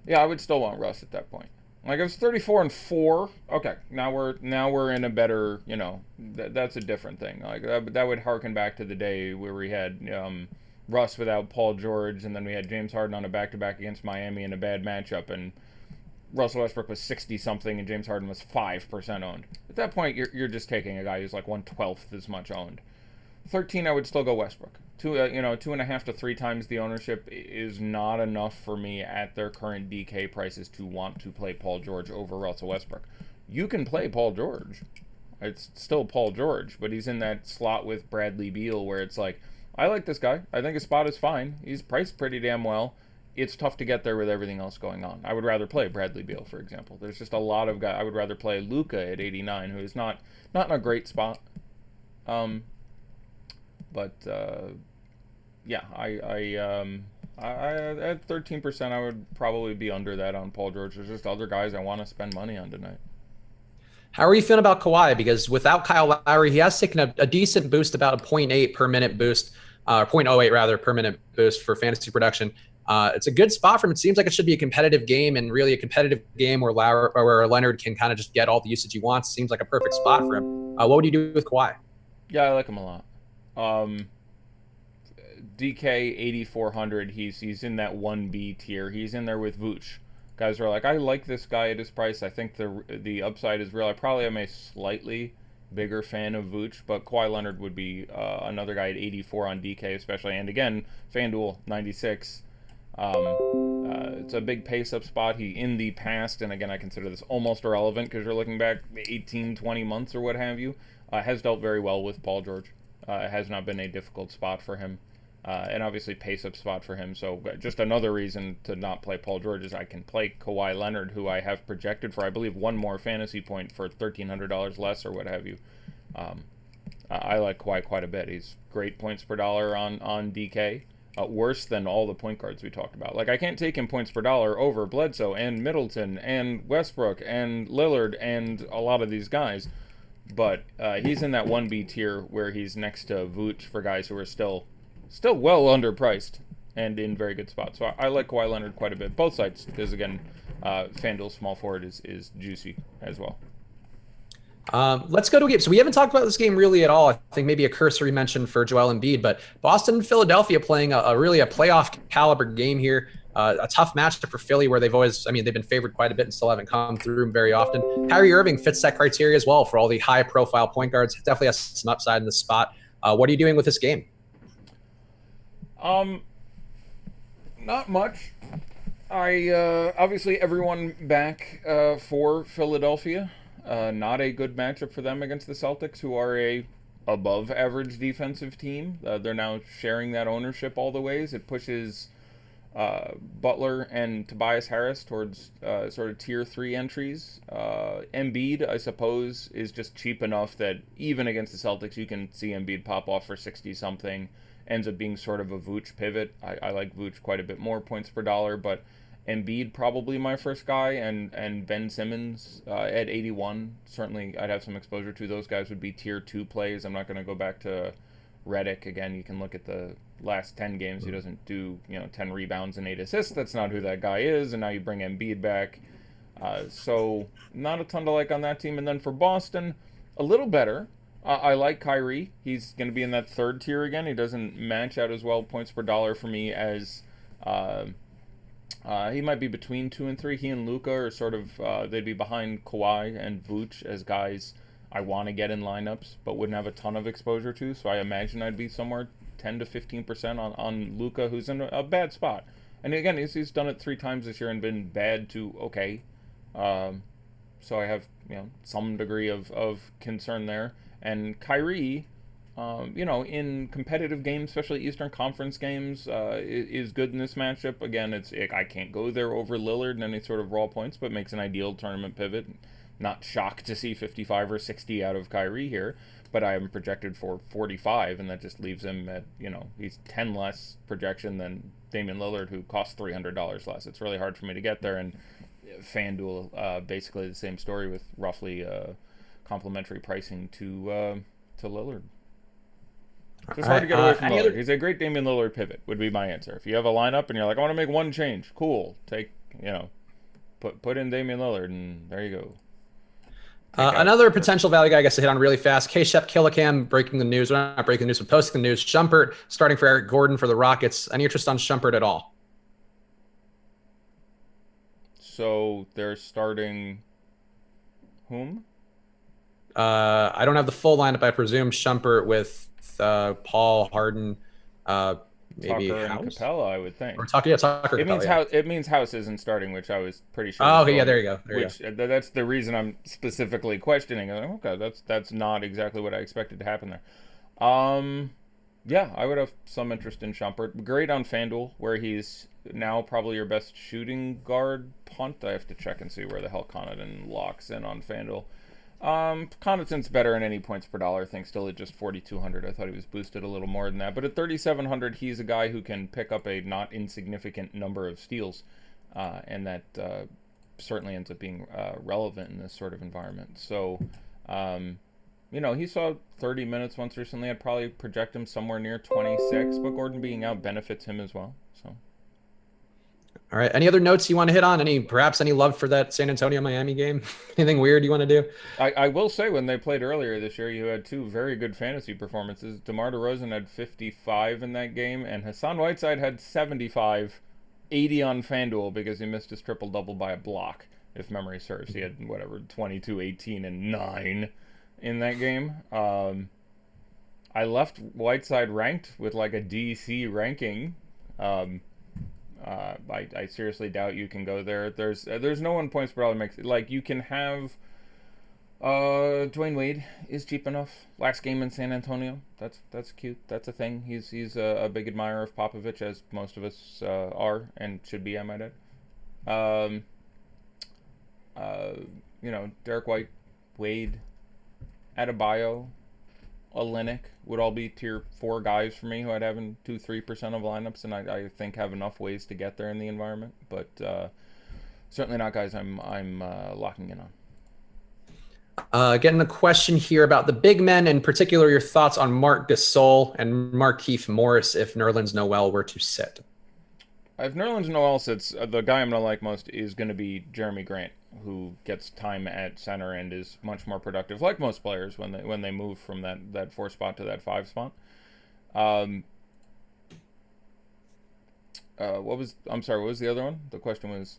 Yeah, I would still want Russ at that point. Like, it was 34-4. Okay, now we're in a better, that's a different thing. Like that would harken back to the day where we had Russ without Paul George, and then we had James Harden on a back-to-back against Miami in a bad matchup, and Russell Westbrook was 60-something and James Harden was 5% owned. At that point, you're just taking a guy who's like 1/12 as much owned. 13, I would still go Westbrook. 2.5 to 3 times the ownership is not enough for me at their current DK prices to want to play Paul George over Russell Westbrook. You can play Paul George. It's still Paul George, but he's in that slot with Bradley Beal where it's like, I like this guy. I think his spot is fine. He's priced pretty damn well. It's tough to get there with everything else going on. I would rather play Bradley Beal, for example. There's just a lot of guys. I would rather play Luka at 89, who is not in a great spot. But yeah, I at 13%, I would probably be under that on Paul George. There's just other guys I want to spend money on tonight. How are you feeling about Kawhi? Because without Kyle Lowry, he has taken a decent boost, about a 0.8 per minute boost, 0.08 rather per minute boost for fantasy production. It's a good spot for him. It seems like it should be a competitive game, and really a competitive game where Leonard can kind of just get all the usage he wants. Seems like a perfect spot for him. What would you do with Kawhi? Yeah, I like him a lot. DK 8,400. He's in that 1B tier. He's in there with Vooch. Guys are like, I like this guy at his price. I think the upside is real. I probably am a slightly bigger fan of Vooch, but Kawhi Leonard would be another guy at 84 on DK especially. And again, FanDuel 96. It's a big pace-up spot. He, in the past, and again, I consider this almost irrelevant because you're looking back 18, 20 months or what have you, has dealt very well with Paul George. It has not been a difficult spot for him. And obviously pace-up spot for him. So just another reason to not play Paul George is I can play Kawhi Leonard, who I have projected for, I believe, one more fantasy point for $1,300 less or what have you. I like Kawhi quite a bit. He's great points per dollar on DK. Worse than all the point guards we talked about. Like, I can't take him points per dollar over Bledsoe and Middleton and Westbrook and Lillard and a lot of these guys. But he's in that 1B tier where he's next to Vooch for guys who are still well underpriced and in very good spots. So I like Kawhi Leonard quite a bit. Both sides, because again, FanDuel small forward is juicy as well. Let's go to a game. So we haven't talked about this game really at all. I think maybe a cursory mention for Joel Embiid, but Boston and Philadelphia playing a really a playoff caliber game here. A tough matchup for Philly where they've been favored quite a bit and still haven't come through very often. Kyrie Irving fits that criteria as well for all the high profile point guards. Definitely has some upside in this spot. What are you doing with this game? Not much. I obviously everyone back for Philadelphia. Not a good matchup for them against the Celtics, who are a above average defensive team. They're now sharing that ownership all the ways. It pushes Butler and Tobias Harris towards sort of tier 3 entries. Embiid, I suppose, is just cheap enough that even against the Celtics, you can see Embiid pop off for 60-something. Ends up being sort of a Vooch pivot. I like Vooch quite a bit more points per dollar, but Embiid probably my first guy, and Ben Simmons at 81. Certainly I'd have some exposure to. Those guys would be tier 2 plays. I'm not going to go back to Redick. Again, you can look at the last 10 games. He doesn't do 10 rebounds and 8 assists. That's not who that guy is, and now you bring Embiid back. So not a ton to like on that team. And then for Boston, a little better. I like Kyrie. He's going to be in that 3rd tier again. He doesn't match out as well points per dollar for me as he might be between 2 and 3. He and Luka are sort of they'd be behind Kawhi and Vooch as guys I want to get in lineups but wouldn't have a ton of exposure to. So I imagine I'd be somewhere 10 to 15% on Luka, who's in a bad spot. And again, he's done it 3 times this year and been bad to okay. So I have some degree of concern there. And Kyrie, in competitive games, especially Eastern Conference games, is good in this matchup. Again, I can't go there over Lillard in any sort of raw points, but makes an ideal tournament pivot. Not shocked to see 55 or 60 out of Kyrie here, but I am projected for 45, and that just leaves him at, he's 10 less projection than Damian Lillard, who costs $300 less. It's really hard for me to get there, and FanDuel, basically the same story with roughly complimentary pricing to Lillard. It's hard to get away from Lillard. He's a great Damian Lillard pivot, would be my answer. If you have a lineup and you're like, I want to make one change, cool. Put in Damian Lillard, and there you go. Another potential value guy I guess to hit on really fast. K-Shep Killicam breaking the news. Well, not breaking the news, but posting the news. Shumpert starting for Eric Gordon for the Rockets. Any interest on Shumpert at all? So they're starting whom? I don't have the full lineup. I presume Shumpert with Paul Harden, maybe Tucker House? And Capella, I would think. Or Tucker, Tucker. It means House isn't starting, which I was pretty sure. Oh, okay, yeah, there you go. That's the reason I'm specifically questioning. Okay, that's not exactly what I expected to happen there. Yeah, I would have some interest in Shumpert. Great on FanDuel, where he's now probably your best shooting guard punt. I have to check and see where the hell Connaughton locks in on FanDuel. Connaughton's better in any points per dollar thing, still at just 4,200. I thought he was boosted a little more than that. But at 3,700, he's a guy who can pick up a not insignificant number of steals. And that certainly ends up being relevant in this sort of environment. So, he saw 30 minutes once recently. I'd probably project him somewhere near 26, but Gordon being out benefits him as well. So. All right. Any other notes you want to hit on? Perhaps any love for that San Antonio-Miami game? Anything weird you want to do? I will say when they played earlier this year, you had 2 very good fantasy performances. DeMar DeRozan had 55 in that game, and Hassan Whiteside had 75. 80 on FanDuel because he missed his triple-double by a block, if memory serves. He had, 22, 18, and 9 in that game. I left Whiteside ranked with like a DC ranking. I seriously doubt you can go there. There's no one points per dollar makes like you can have. Dwayne Wade is cheap enough. Last game in San Antonio. That's cute. That's a thing. He's a big admirer of Popovich, as most of us are and should be, I might add. Derek White, Wade, Adebayo, Olynyk would all be tier 4 guys for me who I'd have in 2-3% of lineups, and I think have enough ways to get there in the environment, but certainly not guys I'm locking in on. Getting a question here about the big men, in particular your thoughts on Marc Gasol and Markieff Morris if Nerlens Noel were to sit. If Nerlens Noel sits, the guy I'm going to like most is going to be Jeremy Grant, who gets time at center and is much more productive, like most players when they move from that 4 spot to that 5 spot. What was the other one? The question was?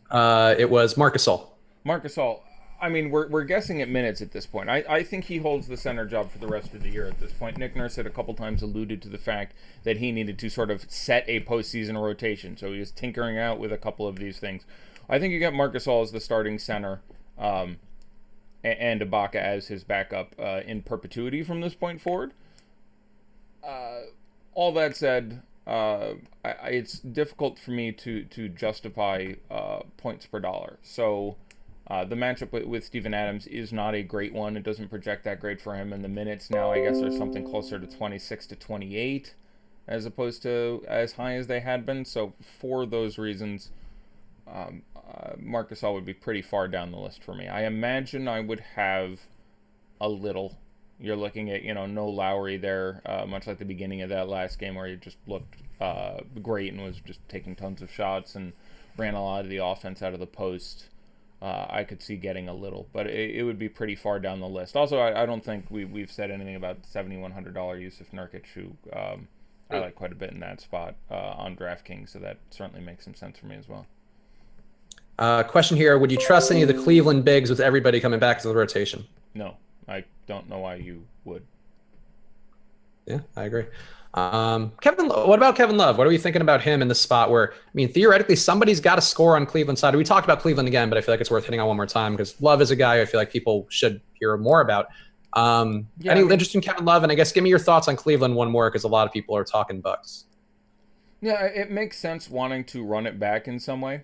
It was Marc Gasol. Marc Gasol. I mean, we're guessing at minutes at this point. I think he holds the center job for the rest of the year at this point. Nick Nurse had a couple times alluded to the fact that he needed to sort of set a postseason rotation, so he was tinkering out with a couple of these things. I think you get Marc Gasol as the starting center, and Ibaka as his backup in perpetuity from this point forward. All that said, it's difficult for me to justify points per dollar. So the matchup with Steven Adams is not a great one. It doesn't project that great for him. And the minutes now, I guess, are something closer to 26 to 28 as opposed to as high as they had been. So for those reasons, Marc Gasol would be pretty far down the list for me. I imagine I would have a little. You're looking at, no Lowry there, much like the beginning of that last game where he just looked great and was just taking tons of shots and ran a lot of the offense out of the post. I could see getting a little, but it would be pretty far down the list. Also, I don't think we've said anything about $7,100 Yusuf Nurkic, who I like quite a bit in that spot on DraftKings, so that certainly makes some sense for me as well. Question here, would you trust any of the Cleveland bigs with everybody coming back to the rotation? No, I don't know why you would. Yeah, I agree. What about Kevin Love? What are we thinking about him in the spot where, theoretically, somebody's got to score on Cleveland's side? We talked about Cleveland again, but I feel like it's worth hitting on one more time because Love is a guy I feel like people should hear more about. Interest in Kevin Love? And I guess give me your thoughts on Cleveland one more because a lot of people are talking Bucks. Yeah, it makes sense wanting to run it back in some way.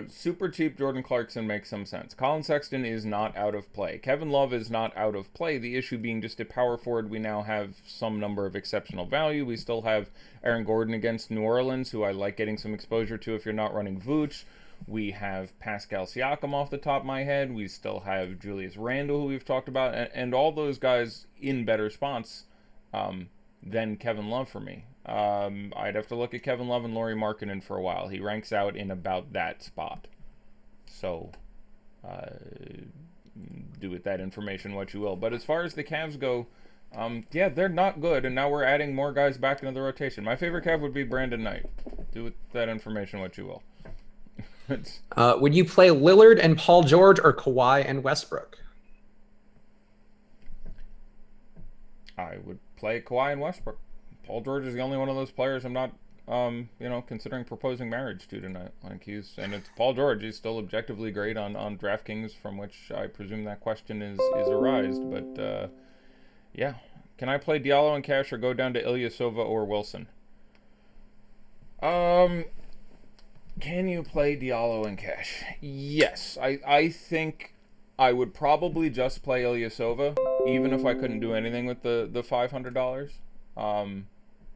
Super cheap Jordan Clarkson makes some sense. Colin Sexton is not out of play. Kevin Love is not out of play. The issue being just a power forward. We now have some number of exceptional value. We still have Aaron Gordon against New Orleans, who I like getting some exposure to if you're not running Vooch. We have Pascal Siakam off the top of my head. We still have Julius Randle, who we've talked about, and all those guys in better spots than Kevin Love for me. I'd have to look at Kevin Love and Lauri Markkanen for a while. He ranks out in about that spot. So, do with that information what you will. But as far as the Cavs go, they're not good, and now we're adding more guys back into the rotation. My favorite Cav would be Brandon Knight. Do with that information what you will. Would you play Lillard and Paul George or Kawhi and Westbrook? I would play Kawhi and Westbrook. Paul George is the only one of those players I'm not, considering proposing marriage to tonight. And it's Paul George. He's still objectively great on DraftKings, from which I presume that question is arised. But, Can I play Diallo and Cash or go down to Ilyasova or Wilson? Can you play Diallo and Cash? Yes. I think I would probably just play Ilyasova, even if I couldn't do anything with the $500.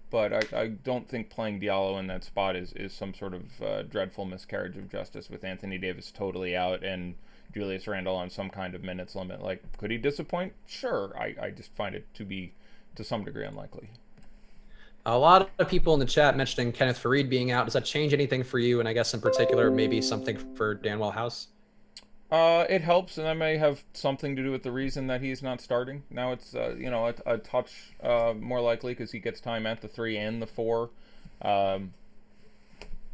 But I don't think playing Diallo in that spot is some sort of dreadful miscarriage of justice with Anthony Davis totally out and Julius Randle on some kind of minutes limit. Like, could he disappoint? Sure. I just find it to be, to some degree, unlikely. A lot of people in the chat mentioning Kenneth Faried being out. Does that change anything for you? And I guess in particular, maybe something for Danwell House? It helps, and that may have something to do with the reason that he's not starting. Now it's, a touch more likely because he gets time at the 3 and the 4.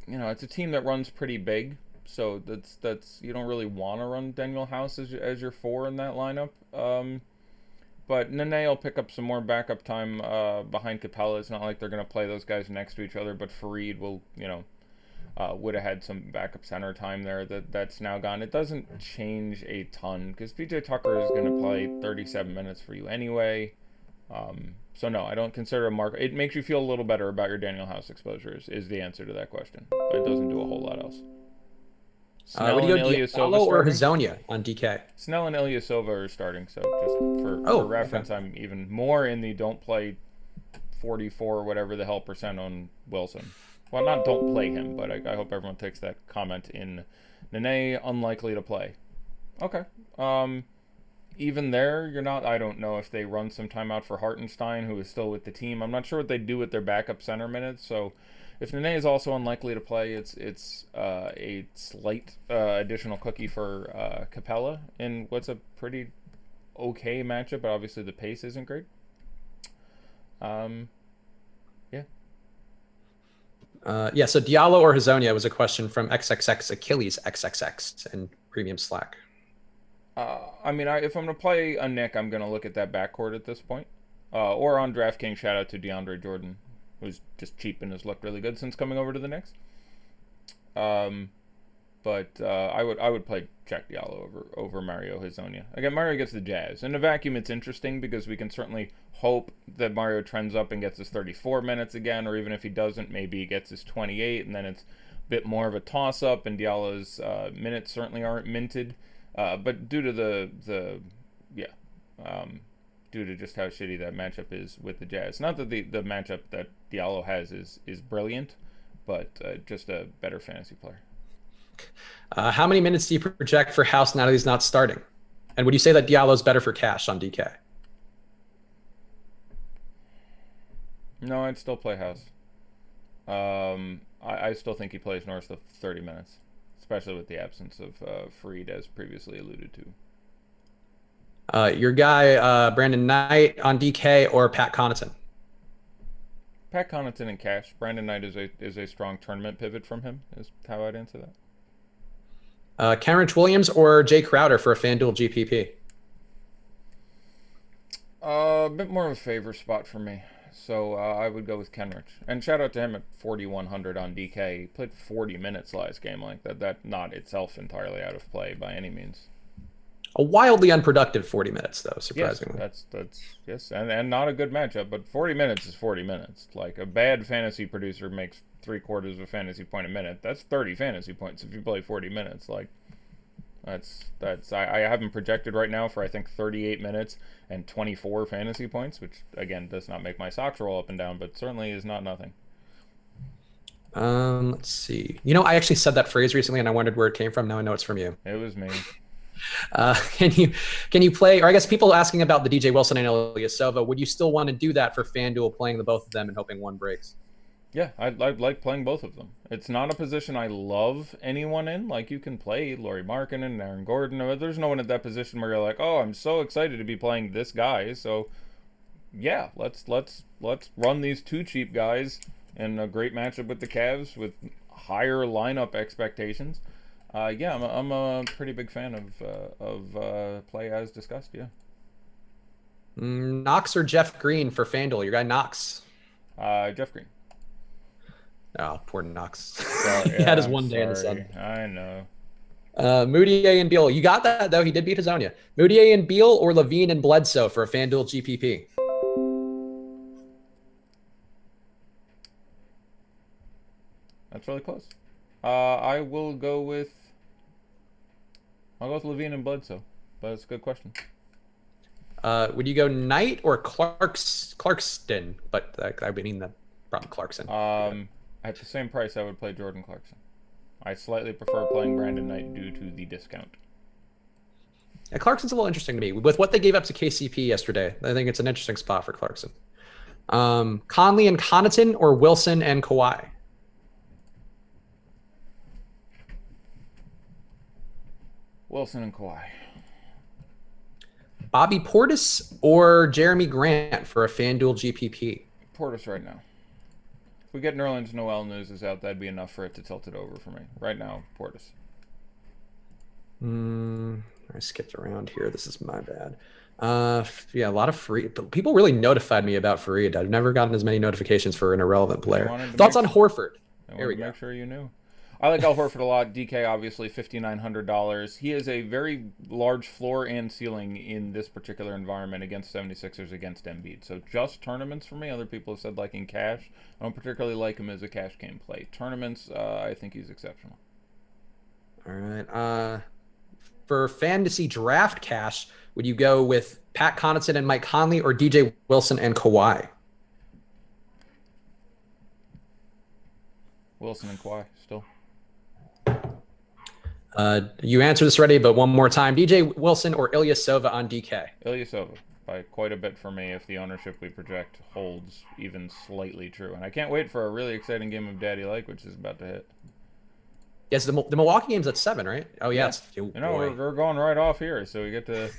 it's a team that runs pretty big, so that's you don't really want to run Daniel House as your 4 in that lineup. But Nene will pick up some more backup time behind Capella. It's not like they're going to play those guys next to each other, but Fareed will, would have had some backup center time there that's now gone. It doesn't change a ton because PJ Tucker is going to play 37 minutes for you anyway. So no, I don't consider a mark. It makes you feel a little better about your Daniel House exposures is the answer to that question, but it doesn't do a whole lot else. Would you go Diallo or Hazonia on DK? Snell and Ilyasova are starting, so just for reference, okay. I'm even more in the don't play 44 whatever the hell % on Wilson. Well, not don't play him, but I hope everyone takes that comment in. Nene, unlikely to play. Okay. Even there, you're not. I don't know if they run some time out for Hartenstein, who is still with the team. I'm not sure what they do with their backup center minutes, so... If Nene is also unlikely to play, it's a slight additional cookie for Capella in what's a pretty okay matchup, but obviously the pace isn't great. Yeah. So Diallo or Hazonia was a question from XXX Achilles XXX in Premium Slack. If I'm going to play a Nick, I'm going to look at that backcourt at this point. Or on DraftKings, shout out to DeAndre Jordan, who's just cheap and has looked really good since coming over to the Knicks. But I would play Jack Diallo over Mario Hazonia. Again, Mario gets the Jazz. In a vacuum, it's interesting because we can certainly hope that Mario trends up and gets his 34 minutes again, or even if he doesn't, maybe he gets his 28, and then it's a bit more of a toss-up, and Diallo's minutes certainly aren't minted. But due to due to just how shitty that matchup is with the Jazz. Not that the matchup that Diallo has is brilliant, but just a better fantasy player. How many minutes do you project for House now that he's not starting? And would you say that Diallo's better for cash on DK? No, I'd still play House. I still think he plays north of 30 minutes, especially with the absence of Fareed, as previously alluded to. Your guy, Brandon Knight on DK or Pat Connaughton? Pat Connaughton in cash. Brandon Knight is a strong tournament pivot from him, is how I'd answer that. Kenrich Williams or Jay Crowder for a FanDuel GPP? A bit more of a favor spot for me. So I would go with Kenrich. And shout out to him at 4,100 on DK. He played 40 minutes last game. Like that not itself entirely out of play by any means. A wildly unproductive 40 minutes, though, surprisingly. Yes, yes, and not a good matchup, but 40 minutes is 40 minutes. Like, a bad fantasy producer makes 3/4 of a fantasy point a minute. That's 30 fantasy points if you play 40 minutes. Like, I have him projected right now for, I think, 38 minutes and 24 fantasy points, which, again, does not make my socks roll up and down, but certainly is not nothing. Let's see. I actually said that phrase recently, and I wondered where it came from. Now I know it's from you. It was me. Can you play, or I guess people asking about the DJ Wilson and Ilyasova, would you still want to do that for FanDuel, playing the both of them and hoping one breaks? Yeah, I'd like playing both of them. It's not a position I love anyone in. Like, you can play Lauri Markkanen and Aaron Gordon. There's no one at that position where you're like, oh, I'm so excited to be playing this guy. So, yeah, let's run these two cheap guys in a great matchup with the Cavs with higher lineup expectations. Yeah, I'm a pretty big fan of play as discussed. Yeah. Knox or Jeff Green for FanDuel? Your guy Knox. Jeff Green. Oh, poor Knox. He had his one day in the sun. I know. Moutier and Beal. You got that though. He did beat Hazonia. Moutier and Beal or Levine and Bledsoe for a FanDuel GPP? That's really close. I'll go with Levine and Bledsoe, but it's a good question. Would you go Knight or Clarkston? But I would mean the problem Clarkson. At the same price, I would play Jordan Clarkson. I slightly prefer playing Brandon Knight due to the discount. Yeah, Clarkson's a little interesting to me. With what they gave up to KCP yesterday, I think it's an interesting spot for Clarkson. Conley and Connaughton or Wilson and Kawhi? Wilson and Kawhi. Bobby Portis or Jeremy Grant for a FanDuel GPP? Portis right now. If we get Nerlens Noel news is out, that'd be enough for it to tilt it over for me. Right now, Portis. I skipped around here. This is my bad. Yeah, a lot of free people really notified me about Fareed. I've never gotten as many notifications for an irrelevant player. Thoughts on Horford? There we go. Make sure you knew. I like Al Horford a lot. DK, obviously, $5,900. He is a very large floor and ceiling in this particular environment against 76ers, against Embiid. So just tournaments for me. Other people have said like in cash. I don't particularly like him as a cash game play. Tournaments, I think he's exceptional. All right. For fantasy draft cash, would you go with Pat Connaughton and Mike Conley or DJ Wilson and Kawhi? Wilson and Kawhi, still. You answered this already, but one more time. DJ Wilson or Ilyasova on DK? Ilyasova, by quite a bit for me if the ownership we project holds even slightly true. And I can't wait for a really exciting game of Daddy Like, which is about to hit. Yes, the Milwaukee game's at 7, right? Oh, yes. Yeah. We're going right off here, so we get to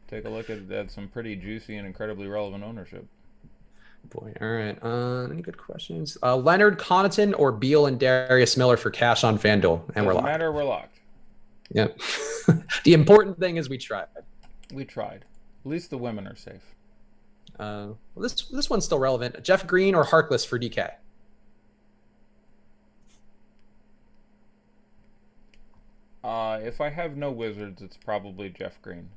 take a look at some pretty juicy and incredibly relevant ownership. Boy, all right. Any good questions? Leonard Connaughton or Beal and Darius Miller for cash on FanDuel, and we're locked. Doesn't matter, we're locked. Yep. The important thing is we tried. We tried. At least the women are safe. Well, this one's still relevant. Jeff Green or Harkless for DK? If I have no Wizards, it's probably Jeff Green.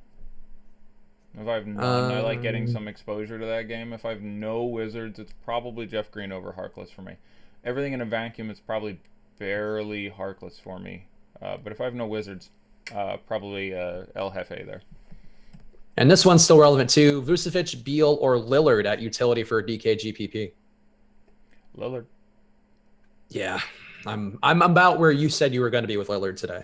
If I have none, I like getting some exposure to that game. If I have no Wizards, it's probably Jeff Green over Harkless for me. Everything in a vacuum, it's probably barely Harkless for me. But if I have no Wizards, probably El Jefe there. And this one's still relevant too. Vucevic, Beal, or Lillard at utility for DK GPP? Lillard. Yeah, I'm about where you said you were going to be with Lillard today.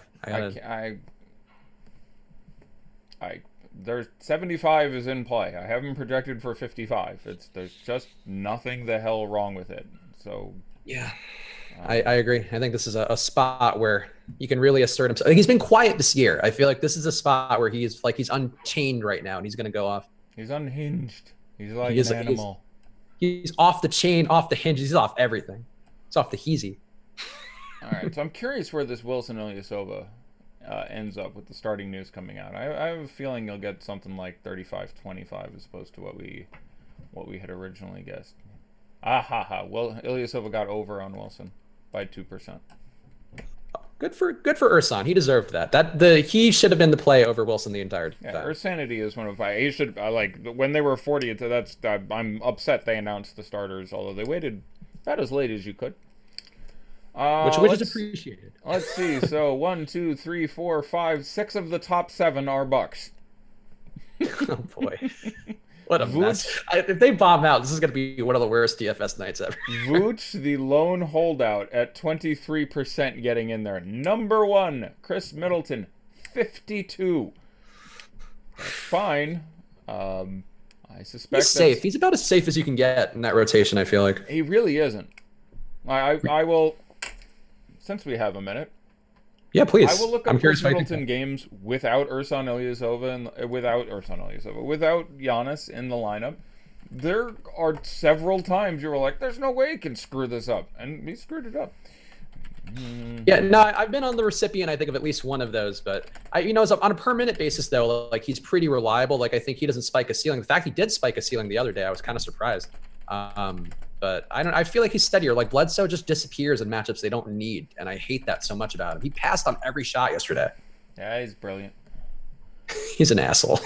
There's 75 is in play. I haven't projected for 55. There's just nothing the hell wrong with it. So yeah, I agree. I think this is a spot where you can really assert himself. He's been quiet this year. I feel like this is a spot where he's unchained right now, and he's going to go off. He's unhinged. He's like an animal. He's off the chain, off the hinges. He's off everything. He's off the heezy. All right, so I'm curious where this Wilson Ilyasova ends up with the starting news coming out. I have a feeling you'll get something like 35-25 as opposed to what we had originally guessed. Well, Ilyasova got over on Wilson by 2%. Good for Ersan. He deserved that. He should have been the play over Wilson the entire time. Yeah, Ursanity is one of my. He should like when they were 40. I'm upset they announced the starters, although they waited about as late as you could. Which is appreciated. Let's see. So 1, 2, 3, 4, 5, 6 of the top 7 are Bucks. Oh boy, what a mess! If they bomb out, this is going to be one of the worst DFS nights ever. Vooch, the lone holdout, at 23% getting in there. Number 1, Chris Middleton, 52. That's fine. I suspect he's safe. He's about as safe as you can get in that rotation. I feel like he really isn't. I will. Since we have a minute, yeah, please. I will look up Chris Middleton games without Ersan Ilyasova and without Giannis in the lineup. There are several times you were like, "There's no way he can screw this up," and he screwed it up. Yeah, no, I've been on the recipient, I think, of at least one of those, but on a per minute basis though, like he's pretty reliable. Like I think he doesn't spike a ceiling. The fact he did spike a ceiling the other day, I was kind of surprised. But I feel like he's steadier. Like Bledsoe just disappears in matchups they don't need, and I hate that so much about him. He passed on every shot yesterday. Yeah, he's brilliant. He's an asshole.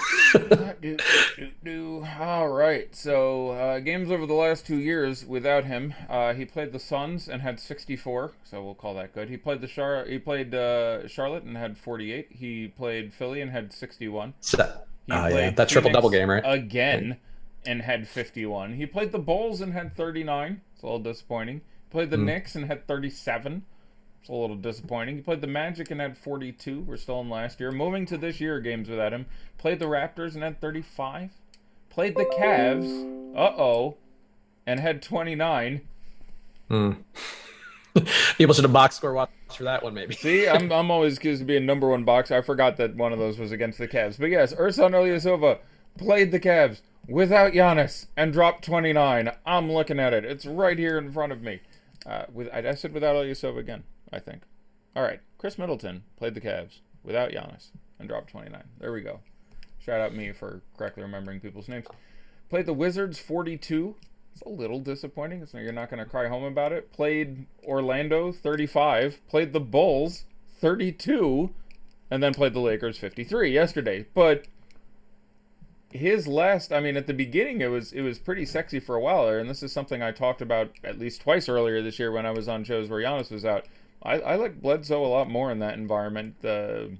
All right, so games over the last 2 years without him. He played the Suns and had 64, so we'll call that good. He played Charlotte and had 48. He played Philly and had 61. Yeah, that triple double game, right? Again. And had 51. He played the Bulls and had 39. It's a little disappointing. He played the Knicks and had 37. It's a little disappointing. He played the Magic and had 42. We're still in last year. Moving to this year, games without him. Played the Raptors and had 35. Played the Cavs. And had 29. People should have box score watched for that one, maybe. See, I'm always accused of being number 1 boxer. I forgot that one of those was against the Cavs. But yes, Ersan Ilyasova played the Cavs without Giannis and dropped 29. I'm looking at it. It's right here in front of me. I said without Ilyasova again, I think. All right, Chris Middleton played the Cavs without Giannis and dropped 29. There we go. Shout out me for correctly remembering people's names. Played the Wizards 42. It's a little disappointing, so you're not going to cry home about it. Played Orlando 35. Played the Bulls 32. And then played the Lakers 53 yesterday. But his last, I mean, at the beginning it was pretty sexy for a while there, and this is something I talked about at least twice earlier this year when I was on shows where Giannis was out. I like Bledsoe a lot more in that environment. The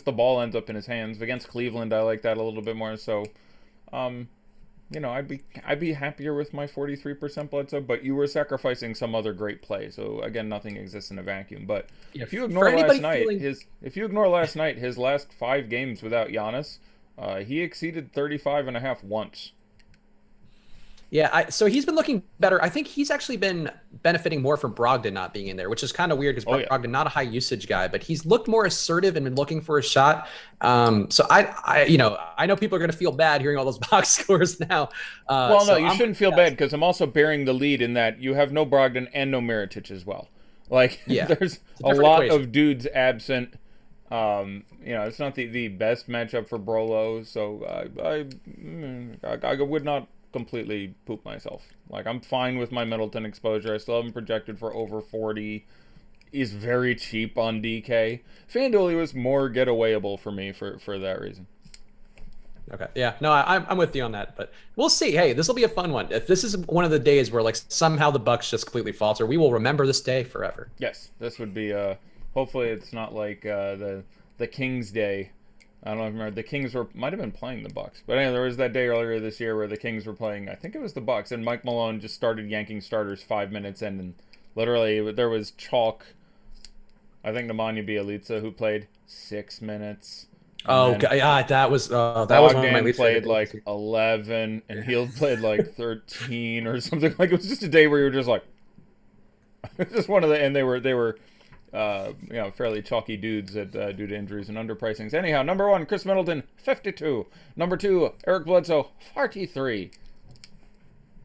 ball ends up in his hands. Against Cleveland, I like that a little bit more. So, I'd be happier with my 43% Bledsoe, but you were sacrificing some other great play. So again, nothing exists in a vacuum. But if you ignore last night, his last 5 games without Giannis, he exceeded 35.5 once. Yeah, so he's been looking better. I think he's actually been benefiting more from Brogdon not being in there, which is kind of weird because Brogdon, not a high usage guy, but he's looked more assertive and been looking for a shot. So I know people are going to feel bad hearing all those box scores now. You shouldn't feel bad because I'm also bearing the lead in that you have no Brogdon and no Mirotic as well. There's a lot of dudes absent. It's not the best matchup for Brolo, so I would not completely poop myself. I'm fine with my Middleton exposure. I still haven't projected for over 40. He's very cheap on DK. FanDuel, he was more getawayable for me for that reason. Okay. Yeah. No, I'm with you on that, but we'll see. Hey, this will be a fun one. If this is one of the days where somehow the Bucks just completely falter, we will remember this day forever. Yes, this would be. Hopefully, it's not like the Kings day. I don't remember. The Kings might have been playing the Bucks, but anyway, there was that day earlier this year where the Kings were playing. I think it was the Bucks, and Mike Malone just started yanking starters 5 minutes in, and literally there was chalk. I think Nemanja Bjelica who played 6 minutes. Oh, yeah, that was one of my least played 11, and Hield played 13 or something. It was just a day where you were just just one of the, and they were. Fairly chalky dudes due to injuries and underpricings. Anyhow, number 1, Chris Middleton, 52. Number 2, Eric Bledsoe, 43.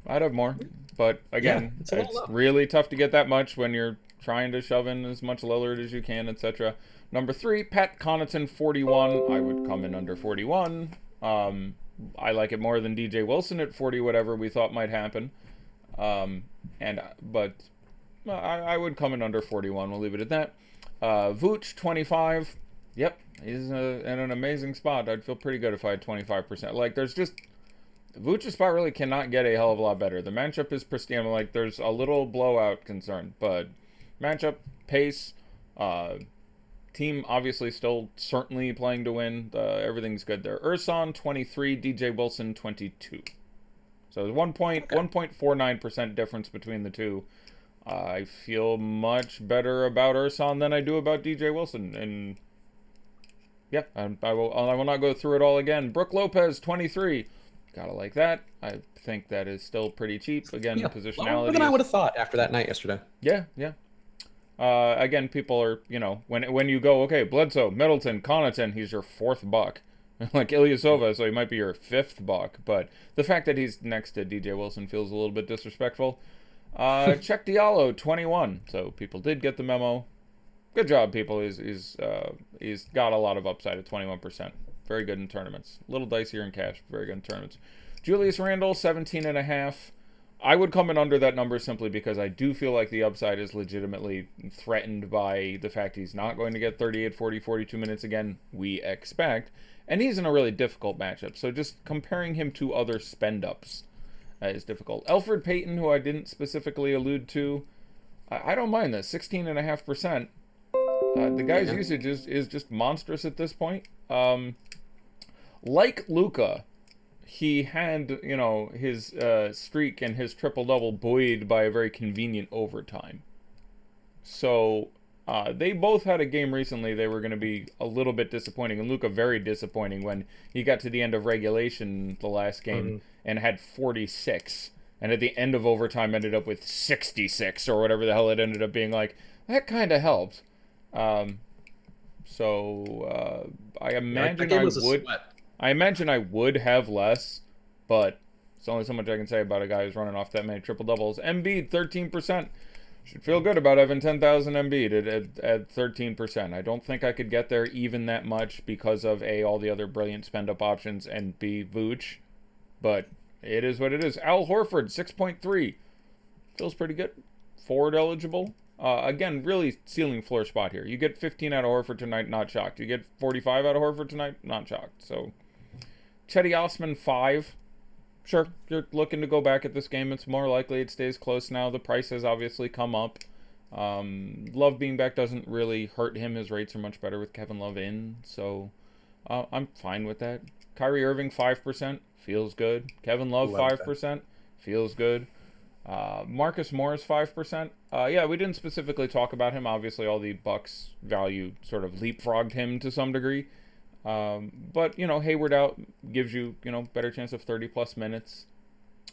I'd have more, but again, it's really tough to get that much when you're trying to shove in as much Lillard as you can, etc. Number 3, Pat Connaughton, 41. I would come in under 41. I like it more than DJ Wilson at 40, whatever we thought might happen. But I would come in under 41. We'll leave it at that. Vooch, 25. Yep, he's in an amazing spot. I'd feel pretty good if I had 25%. There's just... Vooch's spot really cannot get a hell of a lot better. The matchup is pristine. There's a little blowout concern, but matchup, pace, team obviously still certainly playing to win. Everything's good there. Ersan, 23. DJ Wilson, 22. So there's 1.49% difference between the two. I feel much better about Ersan than I do about DJ Wilson, and yeah, I will not go through it all again. Brook Lopez, 23. Gotta like that. I think that is still pretty cheap. Again, positionality. Lower than I would have thought after that night yesterday. Yeah. Again, people are, when you go, okay, Bledsoe, Middleton, Connaughton, he's your 4th buck. Ilyasova, so he might be your 5th buck, but the fact that he's next to DJ Wilson feels a little bit disrespectful. Check Diallo, 21. So people did get the memo. Good job, people. He's got a lot of upside at 21%. Very good in tournaments. A little dicier in cash. Very good in tournaments. Julius Randle, 17.5. I would come in under that number simply because I do feel like the upside is legitimately threatened by the fact he's not going to get 38, 40, 42 minutes again, we expect. And he's in a really difficult matchup. So just comparing him to other spend-ups is difficult. Elfrid Payton, who I didn't specifically allude to, I don't mind this, 16.5%. The guy's usage is just monstrous at this point. Like Luka, he had, his streak and his triple-double buoyed by a very convenient overtime. So they both had a game recently they were going to be a little bit disappointing, and Luka very disappointing when he got to the end of regulation the last game and had 46, and at the end of overtime ended up with 66 or whatever the hell it ended up being. That kind of helped. I imagine I imagine I would have less, but It's only so much I can say about a guy who's running off that many triple doubles. Embiid 13%. Should feel good about having 10,000 Embiid at 13%. I don't think I could get there even that much because of A, all the other brilliant spend up options, and B, Vooch. But it is what it is. Al Horford 6.3. Feels pretty good. Forward eligible. Again, really ceiling floor spot here. You get 15 out of Horford tonight, not shocked. You get 45 out of Horford tonight, not shocked. So, Chetty Osman 5. Sure, you're looking to go back at this game. It's more likely it stays close now. The price has obviously come up. Love being back doesn't really hurt him. His rates are much better with Kevin Love in. So, I'm fine with that. Kyrie Irving 5%. Feels good. Kevin Love 5%. Feels good. Marcus Morris 5%. Yeah, we didn't specifically talk about him. Obviously, all the Bucks value sort of leapfrogged him to some degree. But, Hayward out gives you, better chance of 30-plus minutes.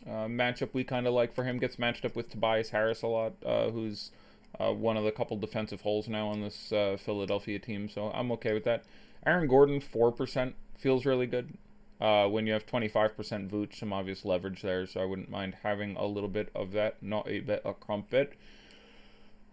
Matchup we kind of like for him gets matched up with Tobias Harris a lot, who's one of the couple defensive holes now on this Philadelphia team. So I'm okay with that. Aaron Gordon, 4%. Feels really good. When you have 25% Vooch, some obvious leverage there, so I wouldn't mind having a little bit of that, not a bit, a crumpet.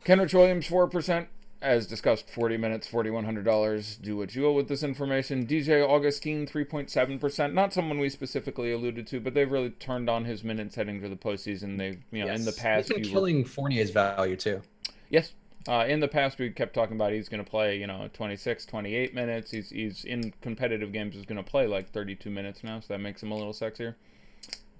Kenrich Williams, 4%. As discussed, 40 minutes, $4,100. Do what you will with this information. DJ Augustine, 3.7%. Not someone we specifically alluded to, but they've really turned on his minutes heading to the postseason. They've, in the past... He's been killing Fournier's value, too. Yes. In the past, we kept talking about he's going to play, 26, 28 minutes. He's in competitive games, he's going to play like 32 minutes now, so that makes him a little sexier.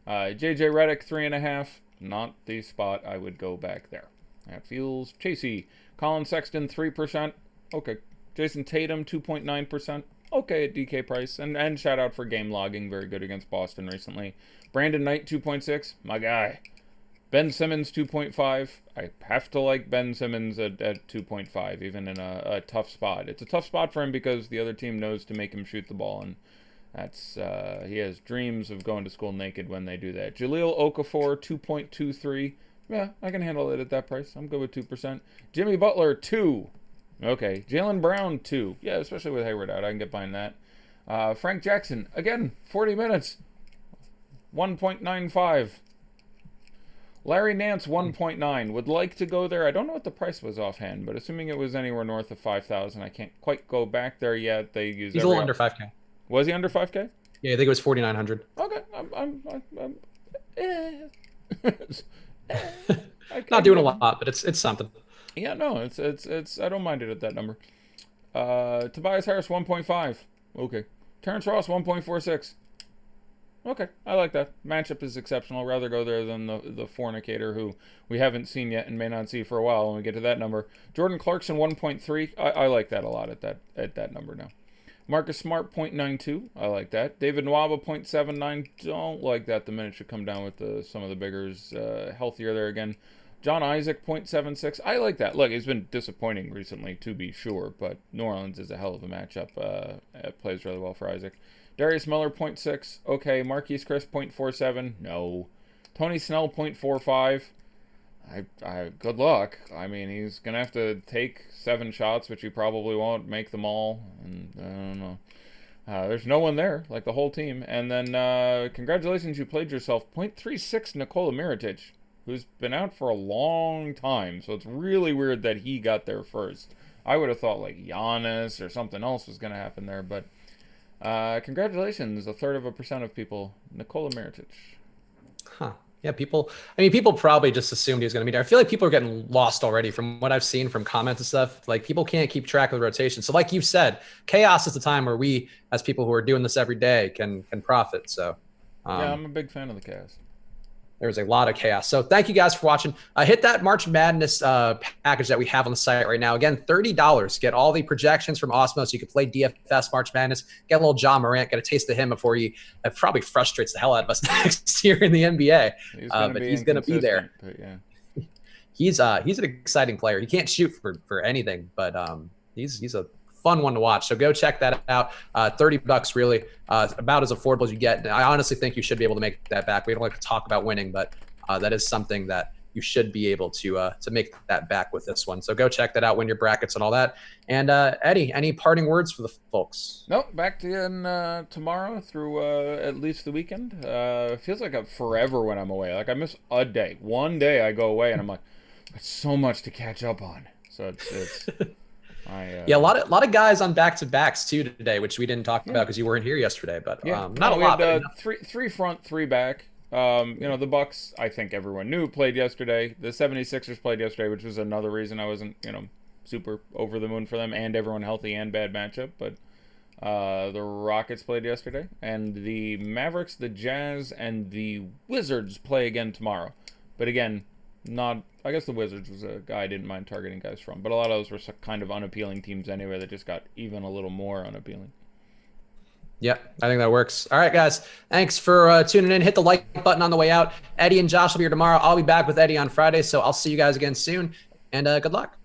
JJ Redick, 3.5. Not the spot I would go back there. That feels chasey. Colin Sexton, 3%. Okay. Jason Tatum, 2.9%. Okay at DK price. And shout out for game logging. Very good against Boston recently. Brandon Knight, 2.6. My guy. Ben Simmons, 2.5. I have to like Ben Simmons at 2.5, even in a tough spot. It's a tough spot for him because the other team knows to make him shoot the ball, and that's he has dreams of going to school naked when they do that. Jahlil Okafor, 2.23. Yeah, I can handle it at that price. I'm good with 2%. Jimmy Butler, 2. Okay. Jaylen Brown, 2. Yeah, especially with Hayward out, I can get behind that. Frank Jackson, again, 40 minutes. 1.95. Larry Nance, 1.9. Would like to go there. I don't know what the price was offhand, but assuming it was anywhere north of 5,000, I can't quite go back there yet. He's a little under 5K. Was he under 5K? Yeah, I think it was 4,900. Okay. Not doing a lot, but it's something. Yeah, no, it's I don't mind it at that number. Tobias Harris, 1.5. Okay. Terrence Ross, 1.46. Okay, I like that. Matchup is exceptional. I'd rather go there than the fornicator who we haven't seen yet and may not see for a while when we get to that number. Jordan Clarkson, 1.3. I like that a lot at that number now. Marcus Smart, 0.92. I like that. David Nwaba, 0.79. Don't like that. The minute should come down with some of the biggers. Healthier there again. John Isaac, 0.76. I like that. Look, he's been disappointing recently, to be sure, but New Orleans is a hell of a matchup. It plays really well for Isaac. Darius Miller, 0.6. Okay. Marquise Chris, 0.47. No. Tony Snell, 0.45. Good luck. I mean, he's going to have to take 7 shots, which he probably won't make them all. And I don't know. There's no one there, like the whole team. And then, congratulations, you played yourself. 0.36 Nikola Mirotic, who's been out for a long time. So it's really weird that he got there first. I would have thought like Giannis or something else was going to happen there. But congratulations, 1/3% of people. Nikola Mirotic. Huh. Yeah, people probably just assumed he was going to be there. I feel like people are getting lost already from what I've seen from comments and stuff. Like, people can't keep track of the rotation. So like you've said, chaos is the time where we, as people who are doing this every day, can profit. So yeah, I'm a big fan of the chaos. There's a lot of chaos. So thank you guys for watching. Hit that March Madness package that we have on the site right now. Again, $30. Get all the projections from Osmo so you can play DFS March Madness. Get a little John Morant. Get a taste of him before he probably frustrates the hell out of us next year in the NBA. But he's going to be there. But yeah. He's an exciting player. He can't shoot for anything, but he's a fun one to watch. So go check that out. $30 really, about as affordable as you get. I honestly think you should be able to make that back. We don't like to talk about winning, but that is something that you should be able to make that back with this one. So go check that out, win your brackets and all that. And Eddie, any parting words for the folks? Nope, back to you tomorrow through at least the weekend. It feels like forever when I'm away. Like I miss a day. One day I go away and I'm like, it's so much to catch up on. So it's yeah, a lot of guys on back-to-backs too today, which we didn't talk about because you weren't here yesterday. But not a lot. We had three front, three back. The Bucks, I think everyone knew, played yesterday. The 76ers played yesterday, which was another reason I wasn't, super over the moon for them, and everyone healthy and bad matchup. But the Rockets played yesterday, and the Mavericks, the Jazz, and the Wizards play again tomorrow. But again, I guess the Wizards was a guy I didn't mind targeting guys from, but a lot of those were kind of unappealing teams anyway that just got even a little more unappealing. Yeah, I think that works. All right, guys. Thanks for tuning in. Hit the like button on the way out. Eddie and Josh will be here tomorrow. I'll be back with Eddie on Friday, so I'll see you guys again soon, and good luck.